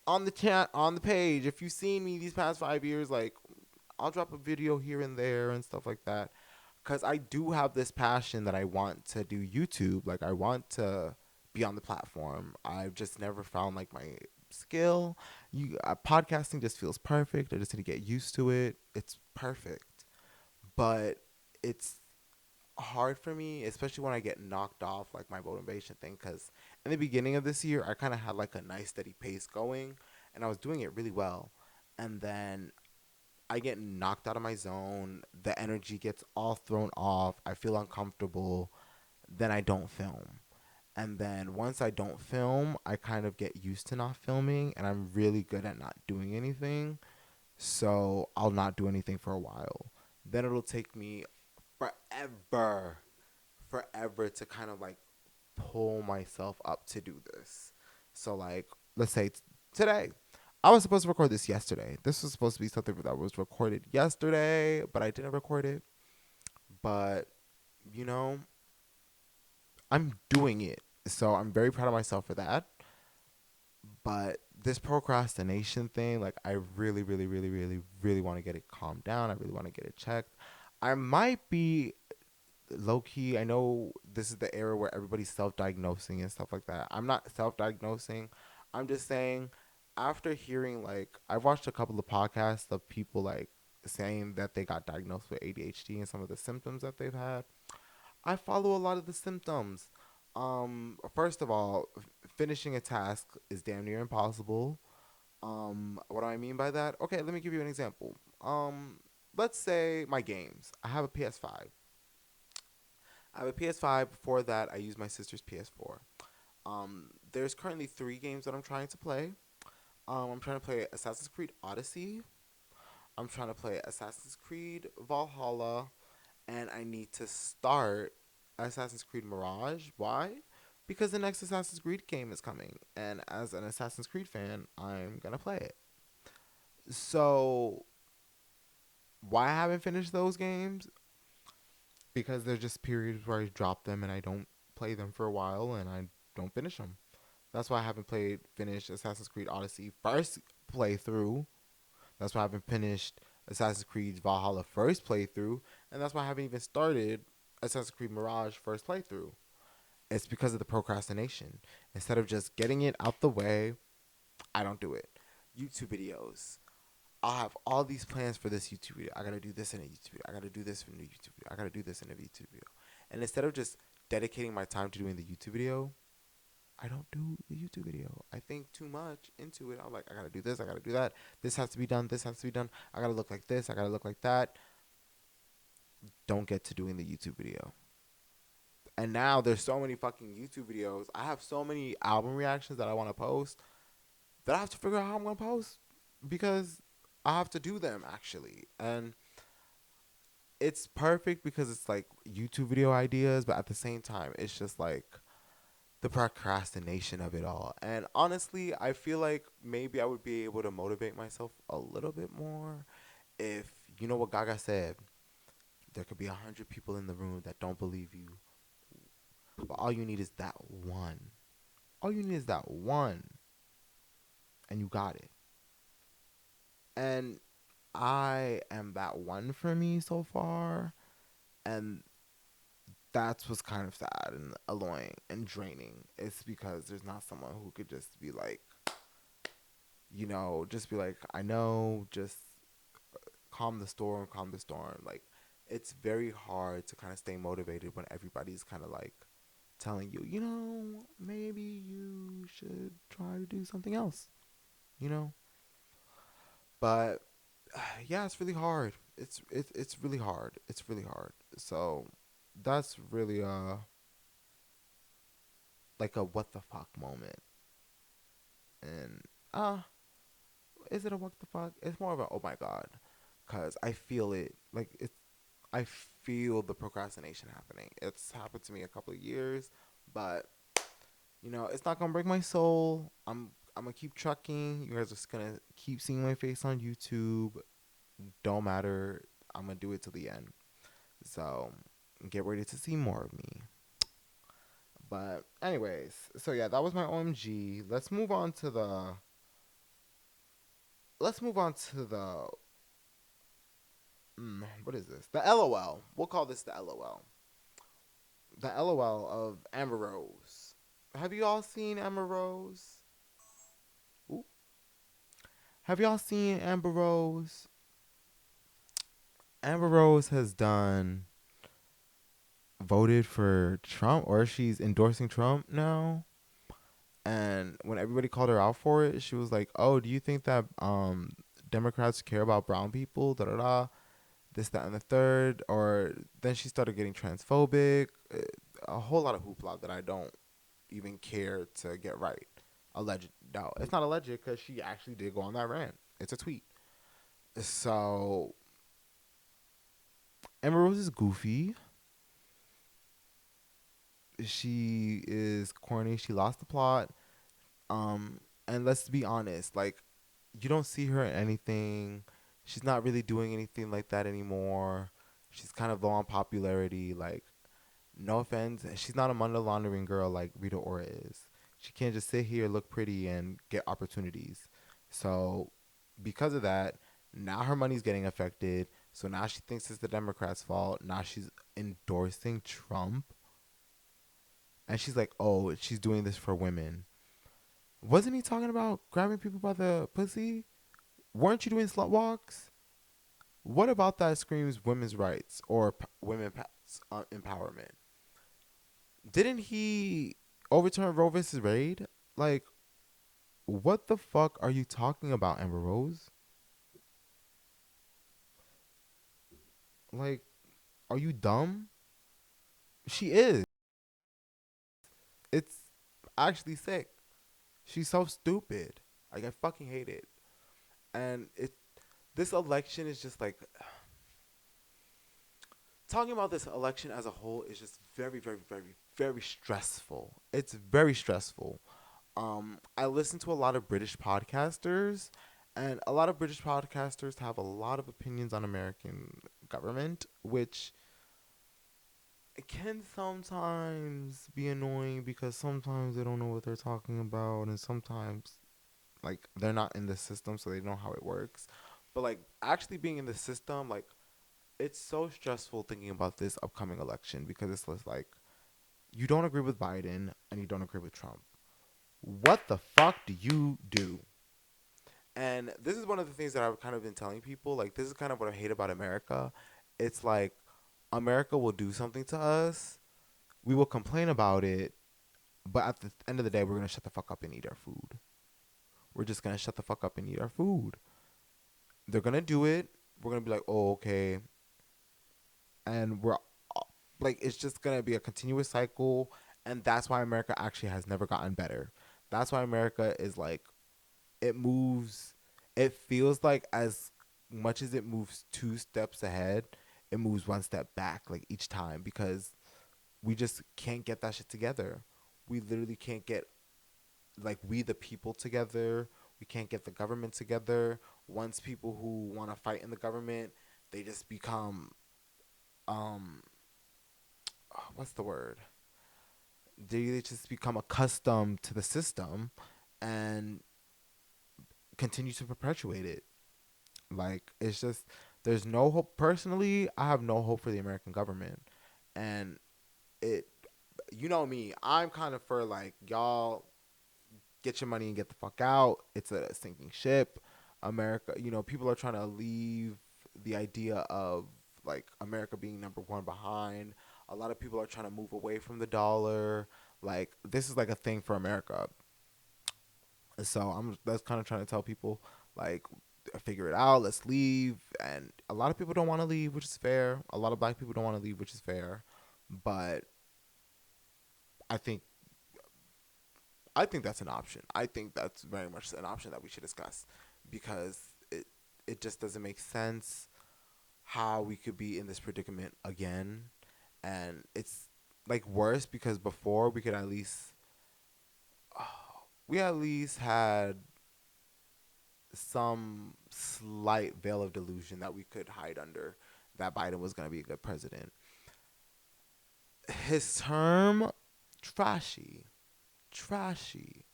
on the chat on the page. If you've seen me these past 5 years, like I'll drop a video here and there and stuff like that. Cause I do have this passion that I want to do YouTube. Like I want to be on the platform. I've just never found like my skill. Podcasting just feels perfect. I just need to get used to it. It's perfect, but it's hard for me, especially when I get knocked off like my motivation thing. Because in the beginning of this year, I kind of had like a nice steady pace going, and I was doing it really well. And then I get knocked out of my zone. The energy gets all thrown off. I feel uncomfortable. Then I don't film. And then once I don't film, I kind of get used to not filming, and I'm really good at not doing anything. So I'll not do anything for a while. Then it'll take me forever, forever to kind of like pull myself up to do this. So like, let's say today, I was supposed to record this yesterday. This was supposed to be something that was recorded yesterday, but I didn't record it. But you know, I'm doing it, so I'm very proud of myself for that. But this procrastination thing, like, I really, really, really, really, really want to get it calmed down. I really want to get it checked. I might be low key. I know this is the era where everybody's self diagnosing and stuff like that. I'm not self diagnosing. I'm just saying, after hearing, like, I've watched a couple of podcasts of people, like, saying that they got diagnosed with ADHD and some of the symptoms that they've had. I follow a lot of the symptoms. First of all, finishing a task is damn near impossible. What do I mean by that? Okay, let me give you an example. Let's say my games. I have a PS5. I have a PS5. Before that, I use my sister's PS4. There's currently three games that I'm trying to play. I'm trying to play Assassin's Creed Odyssey. I'm trying to play Assassin's Creed Valhalla, and I need to start Assassin's Creed Mirage. Why? Because the next Assassin's Creed game is coming, and as an Assassin's Creed fan, I'm gonna play it. So why I haven't finished those games? Because there's just periods where I drop them and I don't play them for a while, and I don't finish them. That's why I haven't finished Assassin's Creed Odyssey first playthrough. That's why I haven't finished Assassin's Creed Valhalla first playthrough, and that's why I haven't even started Assassin's Creed Mirage first playthrough. It's because of the procrastination. Instead of just getting it out the way, I don't do it. YouTube videos. I'll have all these plans for this YouTube video. I gotta do this in a YouTube video. I gotta do this in a YouTube video. I gotta do this in a YouTube video. And instead of just dedicating my time to doing the YouTube video, I don't do the YouTube video. I think too much into it. I'm like, I gotta do this, I gotta do that. This has to be done, this has to be done. I gotta look like this, I gotta look like that. Don't get to doing the YouTube video. And now there's so many fucking YouTube videos. I have so many album reactions that I wanna post that I have to figure out how I'm gonna post because I have to do them actually. And it's perfect because it's like YouTube video ideas, but at the same time, it's just like the procrastination of it all. And honestly, I feel like maybe I would be able to motivate myself a little bit more if, you know what Gaga said, there could be 100 people in the room that don't believe you, but all you need is that one. All you need is that one, and you got it. And I am that one for me so far, and that's what's kind of sad and annoying and draining. It's because there's not someone who could just be like, just be like, I know, just calm the storm, calm the storm. Like, it's very hard to kind of stay motivated when everybody's kind of like telling you, maybe you should try to do something else, you know? But yeah, it's really hard. It's really hard. It's really hard. So that's really like a what the fuck moment. And is it a what the fuck? It's more of a oh my god, cuz I feel it. Like I feel the procrastination happening. It's happened to me a couple of years, but it's not going to break my soul. I'm going to keep trucking. You guys are just going to keep seeing my face on YouTube. Don't matter. I'm going to do it till the end. So, get ready to see more of me. But anyways, so yeah, that was my OMG. Let's move on to the what is this? The LOL. We'll call this the LOL. The LOL of Amber Rose. Have you all seen Amber Rose? Ooh. Have y'all seen Amber Rose? Amber Rose has voted for Trump, or she's endorsing Trump now. And when everybody called her out for it, she was like, "Oh, do you think that Democrats care about brown people, da da da, this, that, and the third. Or then she started getting transphobic, a whole lot of hoopla that I don't even care to get right. Alleged. No, it's not alleged because she actually did go on that rant. It's a tweet. So Amber Rose is goofy. She is corny. She lost the plot. Um, and let's be honest, like, you don't see her in anything. She's not really doing anything like that anymore. She's kind of low on popularity. Like, no offense, she's not a money laundering girl like Rita Ora is. She can't just sit here, look pretty, and get opportunities. So, because of that, now her money's getting affected. So now she thinks it's the Democrats' fault. Now she's endorsing Trump. And she's like, oh, she's doing this for women. Wasn't he talking about grabbing people by the pussy? Weren't you doing slut walks? What about that screams women's rights or empowerment? Didn't he overturn Roe versus Wade? Like, what the fuck are you talking about, Amber Rose? Like, are you dumb? She is. It's actually sick. She's so stupid. Like, I fucking hate it. And this election is just like, talking about this election as a whole is just very, very, very, very stressful. It's very stressful. I listen to a lot of British podcasters, and a lot of British podcasters have a lot of opinions on American government, which can sometimes be annoying because sometimes they don't know what they're talking about, and sometimes like they're not in the system, so they know how it works. But like actually being in the system, like it's so stressful thinking about this upcoming election because it's just like you don't agree with Biden and you don't agree with Trump. What the fuck do you do? And this is one of the things that I've kind of been telling people. Like, this is kind of what I hate about America. It's like America will do something to us, we will complain about it, but at the end of the day, we're gonna shut the fuck up and eat our food. We're just gonna shut the fuck up and eat our food. They're gonna do it. We're gonna be like, oh, okay, and we're like, it's just gonna be a continuous cycle, and that's why America actually has never gotten better. That's why America is like, it moves. It feels like as much as it moves two steps ahead, it moves one step back like each time because we just can't get that shit together. We literally can't get like we the people together. We can't get the government together. Once people who want to fight in the government, they just become um what's the word? They just become accustomed to the system and continue to perpetuate it. Like it's just there's no hope. Personally, I have no hope for the American government, and it. You know me, I'm kind of for like y'all get your money and get the fuck out. It's a sinking ship. America, people are trying to leave the idea of like America being number one behind. A lot of people are trying to move away from the dollar. Like this is like a thing for America. So I'm that's kind of trying to tell people like figure it out. Let's leave. And a lot of people don't want to leave, which is fair. A lot of black people don't want to leave, which is fair. But I think I think that's an option. I think that's very much an option that we should discuss because it just doesn't make sense how we could be in this predicament again. And it's like worse because before we could at least we at least had some slight veil of delusion that we could hide under that Biden was going to be a good president. His term, trashy, trashy.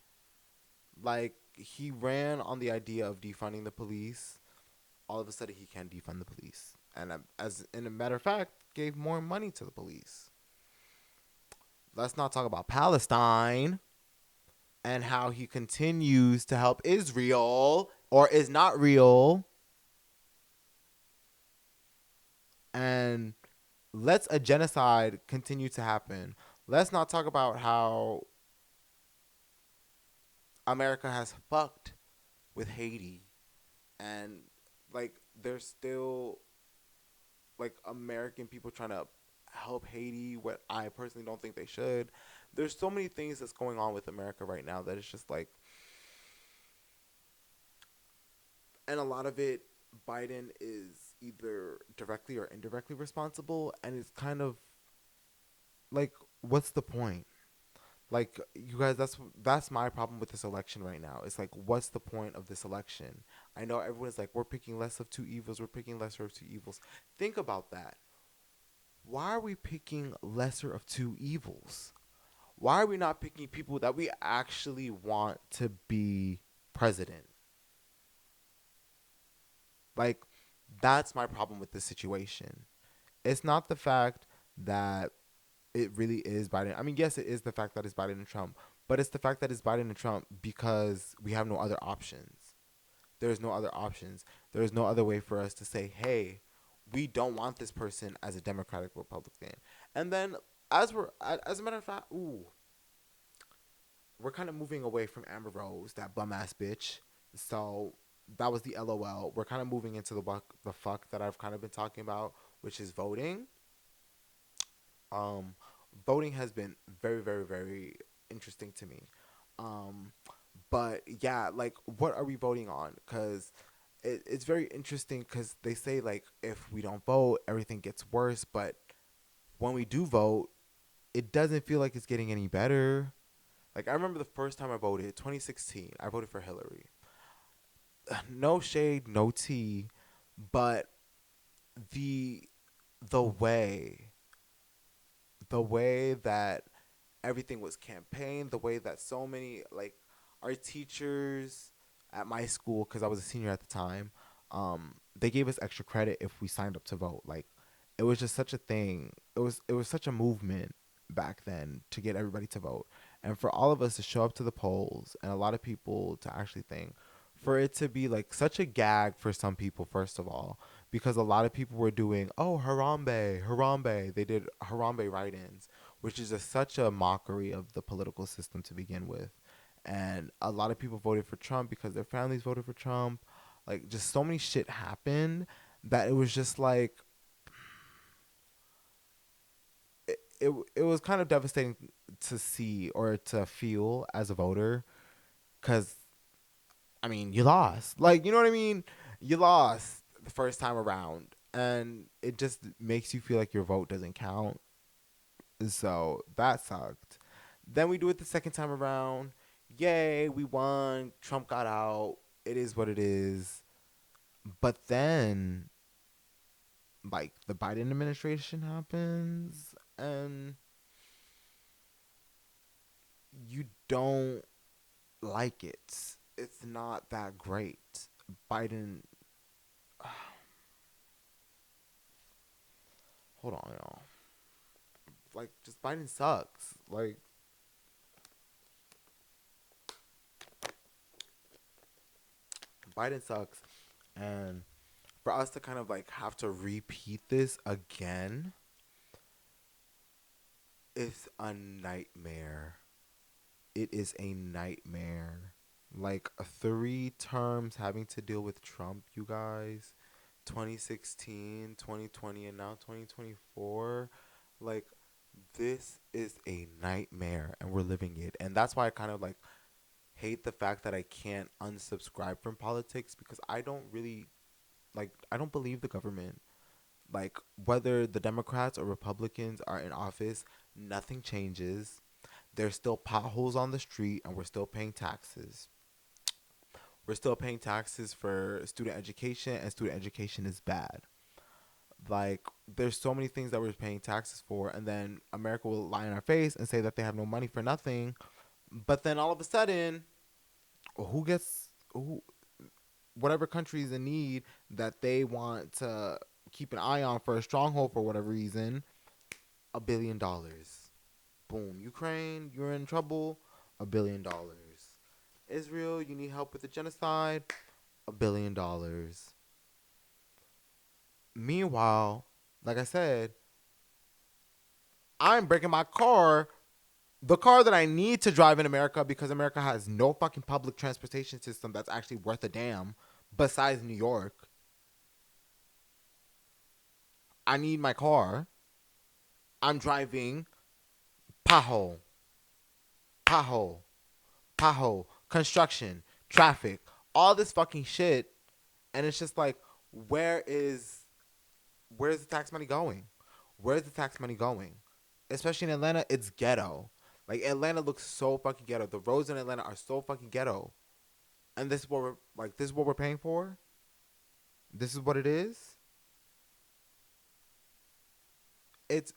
Like he ran on the idea of defunding the police. All of a sudden, he can't defund the police, and as in a matter of fact, gave more money to the police. Let's not talk about Palestine and how he continues to help Israel or is not real. And let's a genocide continue to happen. Let's not talk about how America has fucked with Haiti. and like there's still like American people trying to help Haiti, what I personally don't think they should. There's so many things that's going on with America right now that it's just like, and a lot of it, Biden is either directly or indirectly responsible, and it's kind of like, what's the point? Like, you guys, that's my problem with this election right now. It's like, what's the point of this election? I know everyone's like, we're picking less of two evils, we're picking lesser of two evils. Think about that. Why are we picking lesser of two evils? Why are we not picking people that we actually want to be president? Like, that's my problem with this situation. It's not the fact that it really is Biden. I mean, yes, it is the fact that it's Biden and Trump, but it's the fact that it's Biden and Trump because we have no other options. There's no other options. There's no other way for us to say, hey, we don't want this person as a Democratic Republican. And then, as a matter of fact, we're kind of moving away from Amber Rose, that bum ass bitch. So that was the LOL. We're kind of moving into the fuck that I've kind of been talking about, which is voting. Um, Voting has been very, very, very interesting to me. Um, but yeah, like, what are we voting on? Because it's very interesting because they say, like, if we don't vote, everything gets worse. But when we do vote, it doesn't feel like it's getting any better. Like, I remember the first time I voted, 2016, I voted for Hillary. No shade, no tea, but the the way the way that everything was campaigned, the way that so many, like, our teachers at my school, because I was a senior at the time, they gave us extra credit if we signed up to vote. Like, it was just such a thing. It was such a movement back then to get everybody to vote, and for all of us to show up to the polls, and a lot of people to actually think, for it to be like such a gag for some people, first of all, because a lot of people were doing, oh, Harambe, Harambe. They did Harambe write-ins, which is such a mockery of the political system to begin with. And a lot of people voted for Trump because their families voted for Trump. Like, just so many shit happened that it was just like, it was kind of devastating to see or to feel as a voter, because I mean, you lost. Like, you know what I mean? You lost the first time around, and it just makes you feel like your vote doesn't count. So that sucked. Then we do it the second time around. Yay, we won. Trump got out. It is what it is. But then, like, the Biden administration happens, and you don't like it. It's not that great. Biden, hold on, y'all. Like, just Biden sucks. Like, Biden sucks. And for us to kind of like have to repeat this again is a nightmare. It is a nightmare. Like, 3 terms having to deal with Trump, you guys. 2016, 2020, and now 2024. Like, this is a nightmare, and we're living it. And that's why I kind of like hate the fact that I can't unsubscribe from politics, because I don't really, like, I don't believe the government. Like, whether the Democrats or Republicans are in office, nothing changes. There's still potholes on the street, and we're still paying taxes. We're still paying taxes for student education, and student education is bad. Like, there's so many things that we're paying taxes for, and then America will lie in our face and say that they have no money for nothing. But then all of a sudden, who, whatever country is in need that they want to keep an eye on for a stronghold for whatever reason, $1 billion. Boom. Ukraine, you're in trouble, $1 billion. Israel, you need help with the genocide, $1 billion. Meanwhile, like I said, I'm breaking my car, the car that I need to drive in America, because America has no fucking public transportation system that's actually worth a damn. besides New York. I need my car. I'm driving pothole, pothole, pothole, construction, traffic, all this fucking shit, and it's just like, where is where's the tax money going? Where's the tax money going? Especially in Atlanta, it's ghetto. Like Atlanta looks so fucking ghetto. The roads in Atlanta are so fucking ghetto, and this is what we're like. This is what we're paying for. This is what it is. It's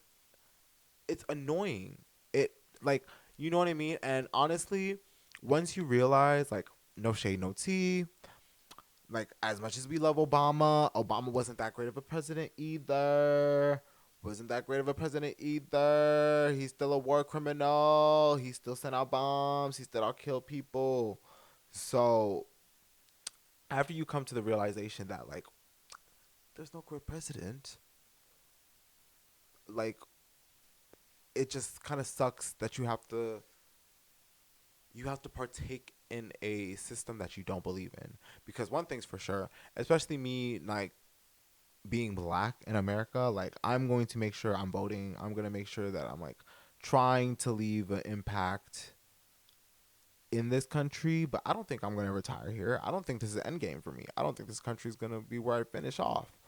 it's annoying. It like you know what I mean. And honestly, once you realize like no shade, no tea, like as much as we love Obama, Obama wasn't that great of a president either. Wasn't that great of a president either. He's still a war criminal. He still sent out bombs. He still out killed people. So after you come to the realization that like there's no great president, like it just kind of sucks that you have to partake in a system that you don't believe in. Because one thing's for sure, especially me, like being black in America, like I'm going to make sure I'm voting. I'm gonna make sure that I'm like trying to leave an impact in this country. But I don't think I'm gonna retire here. I don't think this is an end game for me. I don't think this country is gonna be where I finish off.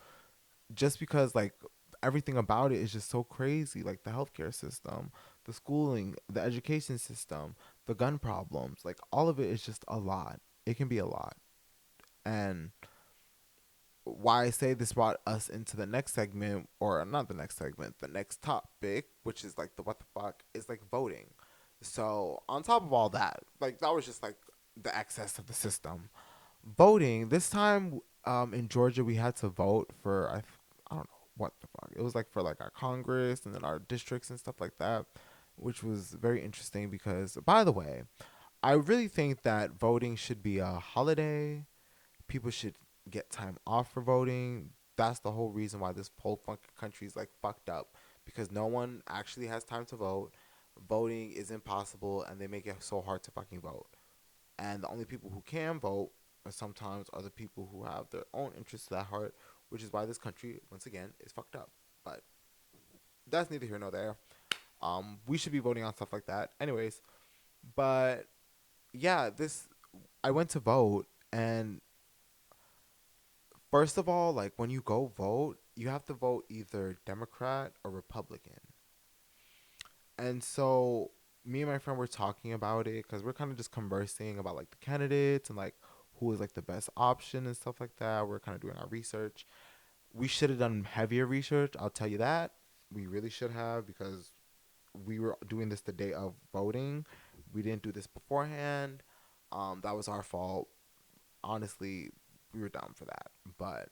Just because like everything about it is just so crazy. Like the healthcare system, the schooling, the education system, the gun problems, like all of it is just a lot. It can be a lot. And why I say this brought us into the next segment, or not the next segment, the next topic, which is like the what the fuck, is like voting. So on top of all that, like that was just like the excess of the system. Voting this time, in Georgia, we had to vote for I don't know what the fuck. It was like for like our Congress and then our districts and stuff like that, which was very interesting because, by the way, I really think that voting should be a holiday. People should get time off for voting. That's the whole reason why this whole fucking country is like fucked up, because no one actually has time to vote. Voting is impossible, and they make it so hard to fucking vote. And the only people who can vote are sometimes the people who have their own interests at heart, which is why this country once again is fucked up. But that's neither here nor there. We should be voting on stuff like that, anyways. But yeah, this I went to vote, and first of all, like when you go vote, you have to vote either Democrat or Republican. And so me and my friend were talking about it because we're kind of just conversing about like the candidates and like who is like the best option and stuff like that. We're kind of doing our research. We should have done heavier research. I'll tell you that. We really should have, because we were doing this the day of voting. We didn't do this beforehand. That was our fault. Honestly, we were down for that. But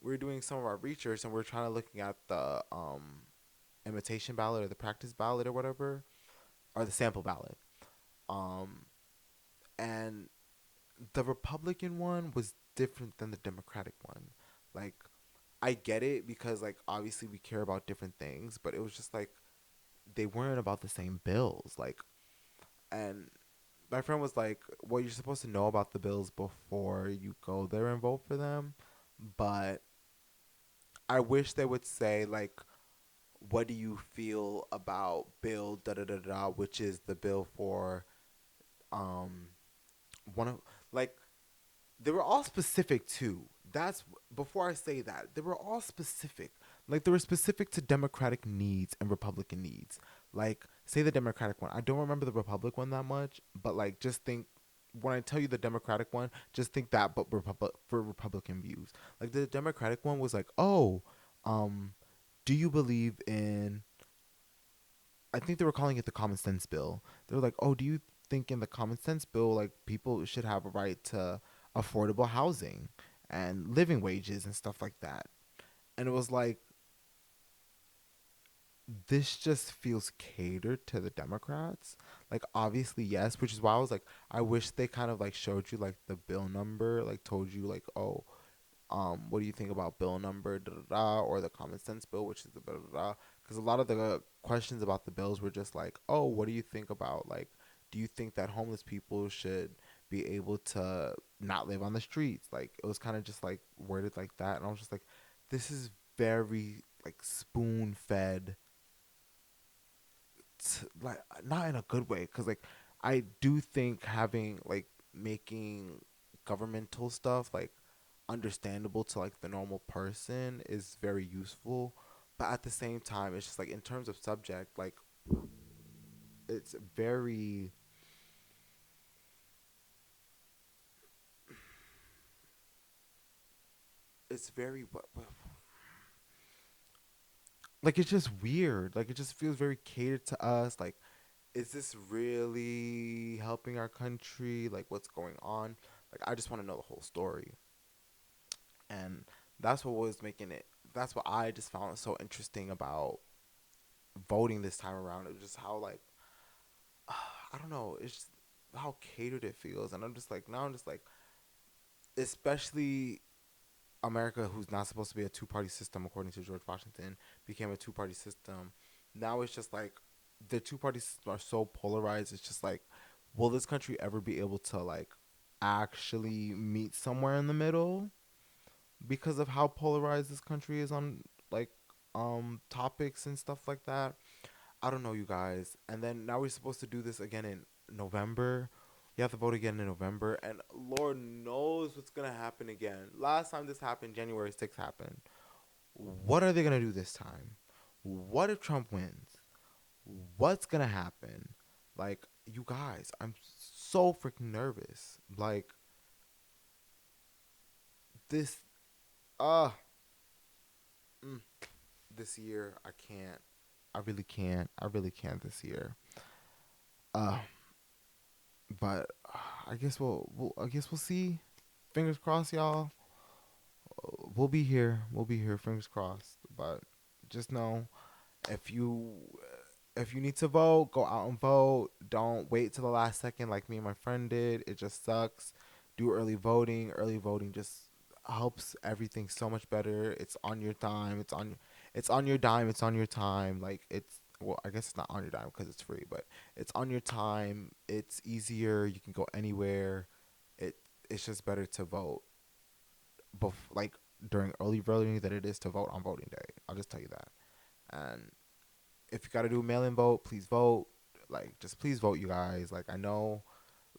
we were doing some of our research, and we are trying to looking at the imitation ballot or the practice ballot or whatever, or the sample ballot. Um, and the Republican one was different than the Democratic one. Like, I get it because like obviously we care about different things, but it was just like they weren't about the same bills. Like, and my friend was like, "Well, you're supposed to know about the bills before you go there and vote for them," but I wish they would say like, what do you feel about bill da da da da, which is the bill for um one of like they were all specific too. That's before I say that they were all specific. Like they were specific to Democratic needs and Republican needs. Like say the Democratic one. I don't remember the Republic one that much, but like just think when I tell you the Democratic one, just think that but for Republican views. Like the Democratic one was like, oh, um, do you believe in I think they were calling it the common sense bill. They were like, "Oh, do you think in the common sense bill like people should have a right to affordable housing and living wages and stuff like that?" And it was like this just feels catered to the Democrats. Like obviously yes, which is why I was like I wish they kind of like showed you like the bill number, like told you like, "Oh, what do you think about bill number da, da, da, or the common sense bill, which is the da, da, da?" Because a lot of the questions about the bills were just like, "Oh, what do you think about like, do you think that homeless people should be able to not live on the streets. Like it was kind of just like worded like that, and I was just like, this is very like spoon fed, like not in a good way, because like I do think having like making governmental stuff like understandable to like the normal person is very useful, but at the same time it's just like in terms of subject, like it's very, it's very like it's just weird. Like it just feels very catered to us. Like, is this really helping our country? Like, what's going on? Like, I just want to know the whole story, and that's what was making it. That's what I just found so interesting about voting this time around. It was just how like I don't know. It's just how catered it feels, and I'm just like now I'm just like, especially America, who's not supposed to be a two party system according to George Washington, became a two party system. Now it's just like the two parties are so polarized. It's just like, will this country ever be able to like actually meet somewhere in the middle because of how polarized this country is on like topics and stuff like that? I don't know, you guys. And then now we're supposed to do this again in November. You have to vote again in November, and Lord knows what's gonna happen again. Last time this happened, January 6th happened. What are they gonna do this time? What if Trump wins? What's gonna happen? Like, you guys, I'm so freaking nervous. Like this, uh, mm, this year I can't. I really can't. I really can't this year. Uh, but I guess I guess we'll see. Fingers crossed, y'all. We'll be here. We'll be here. Fingers crossed. But just know, if you if you need to vote, go out and vote. Don't wait till the last second like me and my friend did. It just sucks. Do early voting. Early voting just helps everything so much better. It's on your time. It's on your dime. It's on your time. Like it's, well, I guess it's not on your dime because it's free, but it's on your time. It's easier. You can go anywhere. It it's just better to vote like during early voting than it is to vote on voting day. I'll just tell you that. And if you gotta do a mail-in vote, please vote. Like, just please vote, you guys. Like, I know,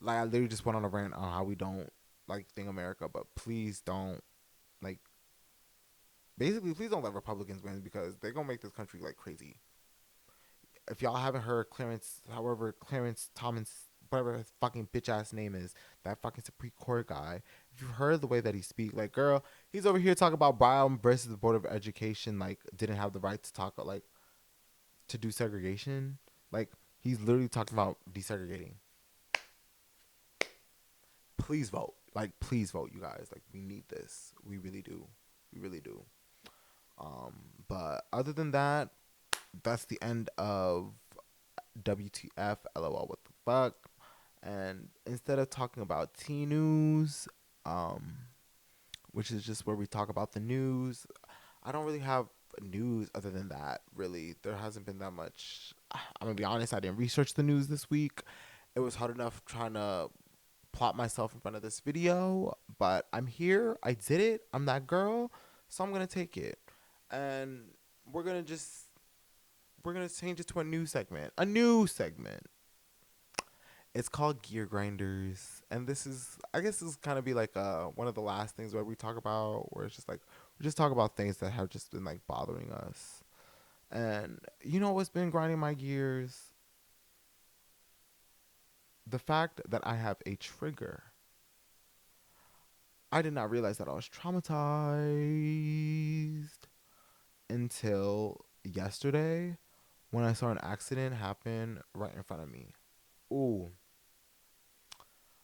like, I literally just went on a rant on how we don't like Thing America, but please don't, like, basically, please don't let Republicans win because they're gonna make this country like crazy. If y'all haven't heard Clarence Thomas, whatever his fucking bitch ass name is, that fucking Supreme Court guy, if you've heard the way that he speaks, like, girl, he's over here talking about Brown versus the Board of Education, like, didn't have the right to talk, like, to do segregation. Like, he's literally talking about desegregating. Please vote. Like, please vote, you guys. Like, we need this. We really do. We really do. But other than that, that's the end of WTF, LOL, what the fuck. And instead of talking about T news, um, which is just where we talk about the news, I don't really have news other than that, really. There hasn't been that much. I'm going to be honest, I didn't research the news this week. It was hard enough trying to plot myself in front of this video, but I'm here. I did it. I'm that girl. So I'm going to take it. And we're going to just we're going to change it to a new segment. A new segment. It's called Gear Grinders, and this is, I guess, this is kind of be like one of the last things where we talk about, where it's just like we just talk about things that have just been like bothering us. And you know what's been grinding my gears? The fact that I have a trigger. I did not realize that I was traumatized until yesterday when I saw an accident happen right in front of me. Ooh.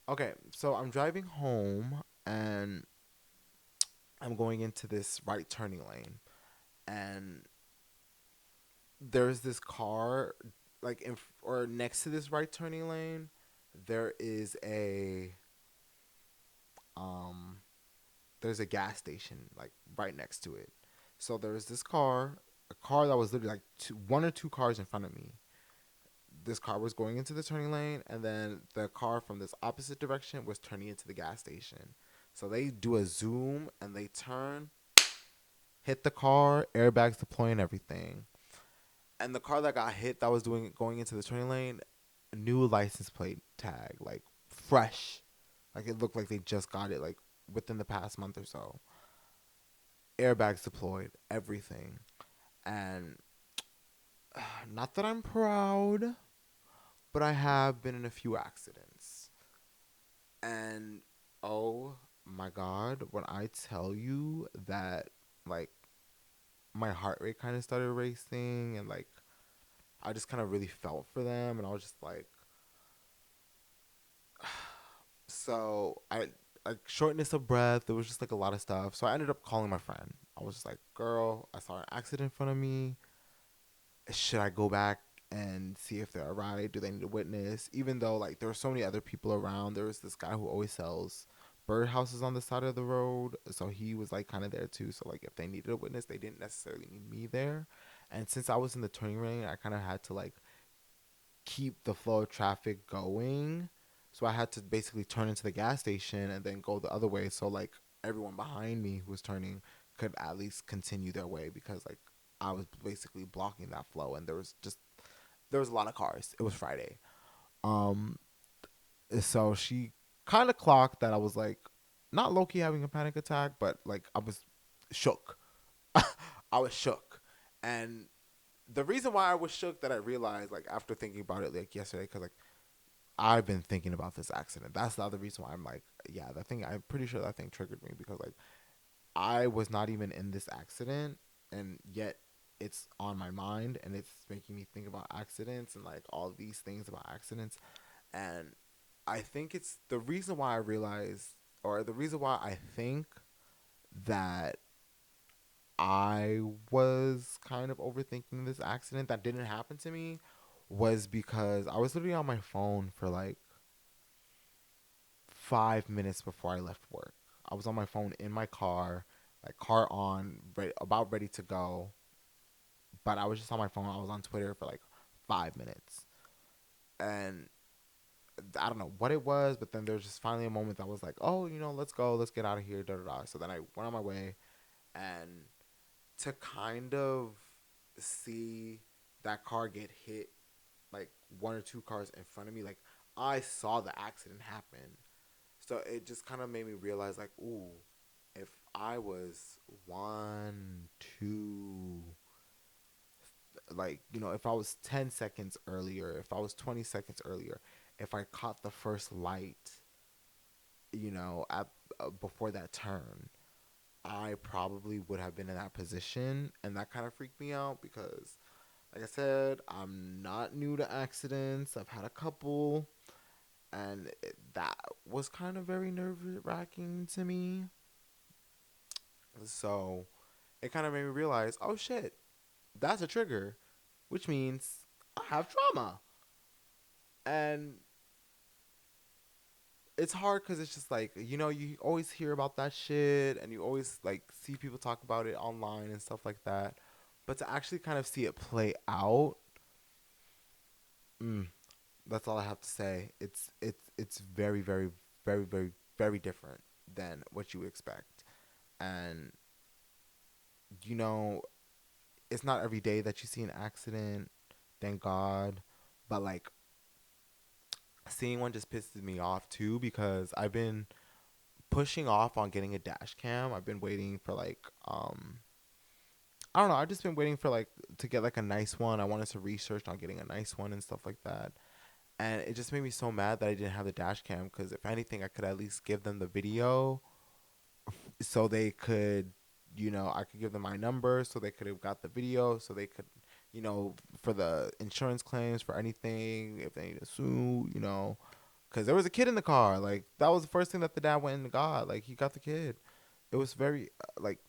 Okay, so I'm driving home and I'm going into this right turning lane, and there's this car like or next to this right turning lane. There is um there's a gas station like right next to it. So there's this car, a car that was literally like one or two cars in front of me. this car was going into the turning lane, and then the car from this opposite direction was turning into the gas station. So they do a zoom and they turn, hit the car, airbags deploy and everything. And the car that got hit that was doing going into the turning lane, new license plate tag, like fresh. Like it looked like they just got it like within the past month or so. Airbags deployed, everything. And not that I'm proud, but I have been in a few accidents. And oh my god, when I tell you that like my heart rate kind of started racing and like I just kind of really felt for them and I was just so I like shortness of breath, it was just like a lot of stuff. So I ended up calling my friend. I was just like, "Girl, I saw an accident in front of me. Should I go back and see if they're alright? Do they need a witness?" Even though like there were so many other people around, there was this guy who always sells birdhouses on the side of the road, so he was like kind of there too. So like if they needed a witness, they didn't necessarily need me there. And since I was in the turning lane, I kind of had to like keep the flow of traffic going. So I had to basically turn into the gas station and then go the other way. So like everyone behind me who was turning could at least continue their way because like I was basically blocking that flow and there was a lot of cars. It was Friday. Um so she kind of clocked that I was like not low key having a panic attack, but like I was shook. I was shook. And the reason why I was shook that I realized like after thinking about it like yesterday cuz like I've been thinking about this accident. That's the other reason why I'm like, yeah, that thing. I'm pretty sure that thing triggered me because like I was not even in this accident, and yet it's on my mind, and it's making me think about accidents and like all these things about accidents. And I think it's the reason why I realized, or the reason why I think that I was kind of overthinking this accident that didn't happen to me was because I was literally on my phone for like 5 minutes before I left work. I was on my phone in my car, like car on, about ready to go. But I was just on my phone. I was on Twitter for like 5 minutes. And I don't know what it was, but then there's just finally a moment that was like, oh, let's go, let's get out of here, da da da. So then I went on my way, and to kind of see that car get hit, like one or two cars in front of me, like I saw the accident happen. So it just kind of made me realize, like, ooh, if I was one, two, like, if I was 10 seconds earlier, if I was 20 seconds earlier, if I caught the first light, at before that turn, I probably would have been in that position. And that kind of freaked me out because, like I said, I'm not new to accidents. I've had a couple. And that was kind of very nerve wracking to me. So it kind of made me realize, oh shit, that's a trigger, which means I have trauma. And it's hard because it's just like, you always hear about that shit and you always like see people talk about it online and stuff like that. But to actually kind of see it play out, mm, that's all I have to say. It's very, very, very, very, very different than what you expect. And, you know, it's not every day that you see an accident, thank God. But like seeing one just pisses me off too because I've been pushing off on getting a dash cam. I've been waiting for like I don't know, I've just been waiting for like to get like a nice one. I wanted to research on getting a nice one and stuff like that. And it just made me so mad that I didn't have the dash cam because if anything I could at least give them the video so they could, I could give them my number so they could have got the video so they could, for the insurance claims for anything, if they need to sue, because there was a kid in the car. Like that was the first thing that the dad went and got. Like he got the kid. It was very like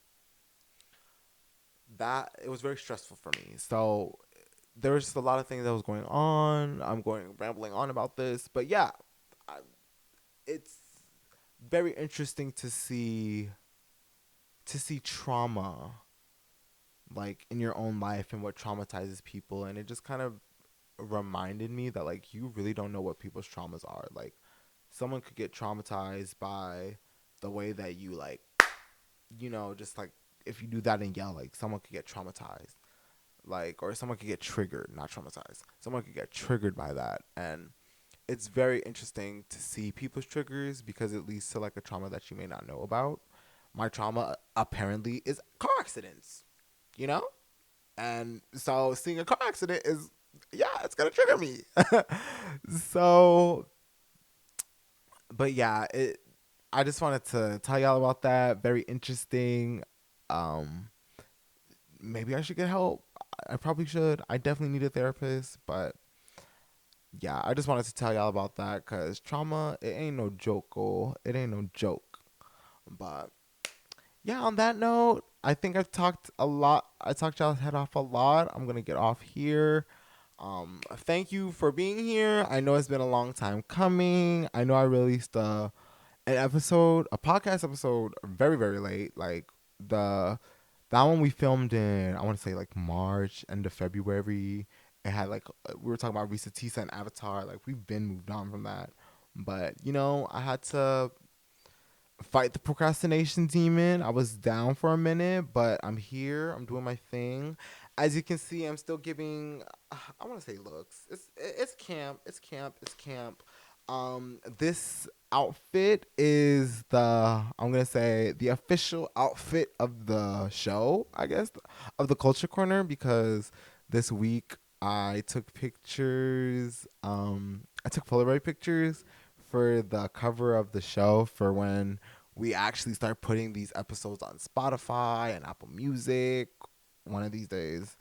that. It was very stressful for me. So there was just a lot of things that was going on. I'm going rambling on about this, but yeah, I, it's very interesting to see trauma like in your own life and what traumatizes people, and it just kind of reminded me that like you really don't know what people's traumas are. Like someone could get traumatized by the way that you like, just like if you do that and yell, like someone could get traumatized. Like, or someone could get triggered, not traumatized. Someone could get triggered by that. And it's very interesting to see people's triggers because it leads to like a trauma that you may not know about. My trauma apparently is car accidents, you know? And so seeing a car accident is, yeah, it's gonna trigger me. So, but yeah, I just wanted to tell y'all about that. Very interesting. Um, Maybe I should get help. I probably should. I definitely need a therapist, but yeah, I just wanted to tell y'all about that because trauma, it ain't no joke, it ain't no joke. But yeah, on that note, I think I've talked a lot. I talked y'all's head off a lot. I'm gonna get off here. Thank you for being here. I know it's been a long time coming. I know I released a podcast episode, very very late. Like the that one we filmed in, I want to say like March, end of February. It had like we were talking about Risa Tisa and Avatar. Like we've been moved on from that, but I had to fight the procrastination demon. I was down for a minute, but I'm here. I'm doing my thing. As you can see, I'm still giving. I want to say looks. It's camp. It's camp. It's camp. This outfit is I'm gonna say the official outfit of the show. I guess of the Culture Corner because this week I took pictures. I took Polaroid pictures for the cover of the show for when we actually start putting these episodes on Spotify and Apple Music one of these days.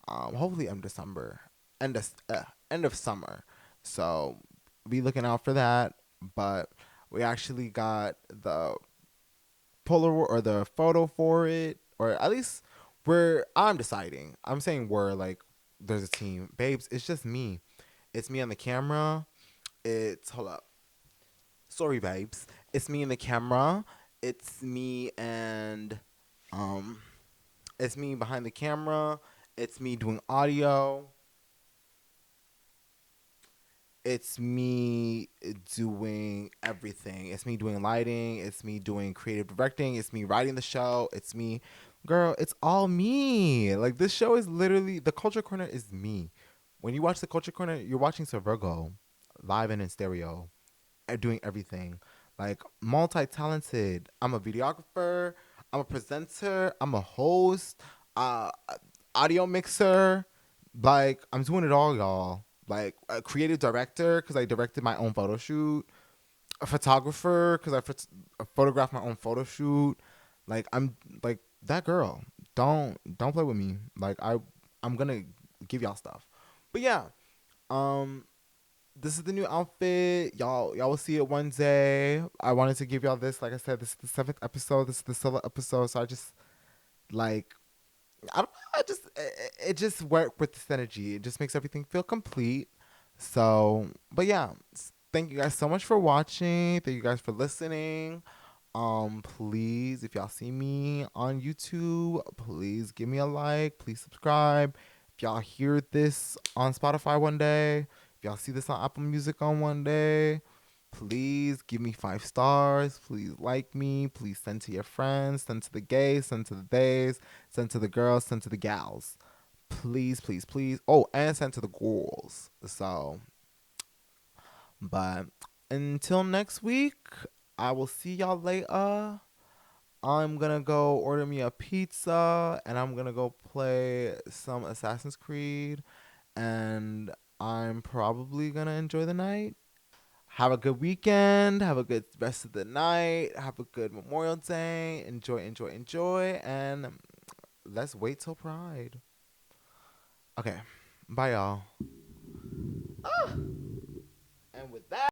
Hopefully in December, end of summer. So be looking out for that. But we actually got the Polaroid or the photo for it, or at least I'm deciding. I'm saying we're like there's a team, babes. It's just me. It's me on the camera. It's hold up. Sorry, babes. It's me in the camera. It's me and um, it's me behind the camera. It's me doing audio. It's me doing everything. It's me doing lighting. It's me doing creative directing. It's me writing the show. It's me, girl. It's all me. Like this show is literally the Culture Corner is me. When you watch the Culture Corner, you're watching Sir Virgo, live and in stereo, doing everything. Like multi talented. I'm a videographer. I'm a presenter. I'm a host. Audio mixer. Like I'm doing it all, y'all. Like a creative director because I directed my own photo shoot. A photographer because I photographed my own photo shoot. Like I'm like that girl. Don't play with me. Like I'm gonna give y'all stuff. But yeah, um, this is the new outfit. Y'all will see it one day. I wanted to give y'all this. Like I said, this is the seventh episode. This is the solo episode. So I just like I don't know. It just worked with this energy. It just makes everything feel complete. So, but yeah, thank you guys so much for watching. Thank you guys for listening. Please, if y'all see me on YouTube, please give me a like. Please subscribe. If y'all hear this on Spotify one day, if y'all see this on Apple Music on one day, please give me 5 stars. Please like me. Please send to your friends. Send to the gays. Send to the days. Send to the girls. Send to the gals. Please, please, please. Oh, and send to the girls. So, but until next week, I will see y'all later. I'm gonna go order me a pizza and I'm gonna go play some Assassin's Creed and I'm probably gonna enjoy the night. Have a good weekend. Have a good rest of the night. Have a good Memorial Day. Enjoy, enjoy, enjoy. And let's wait till Pride. Okay. Bye, y'all. And with that.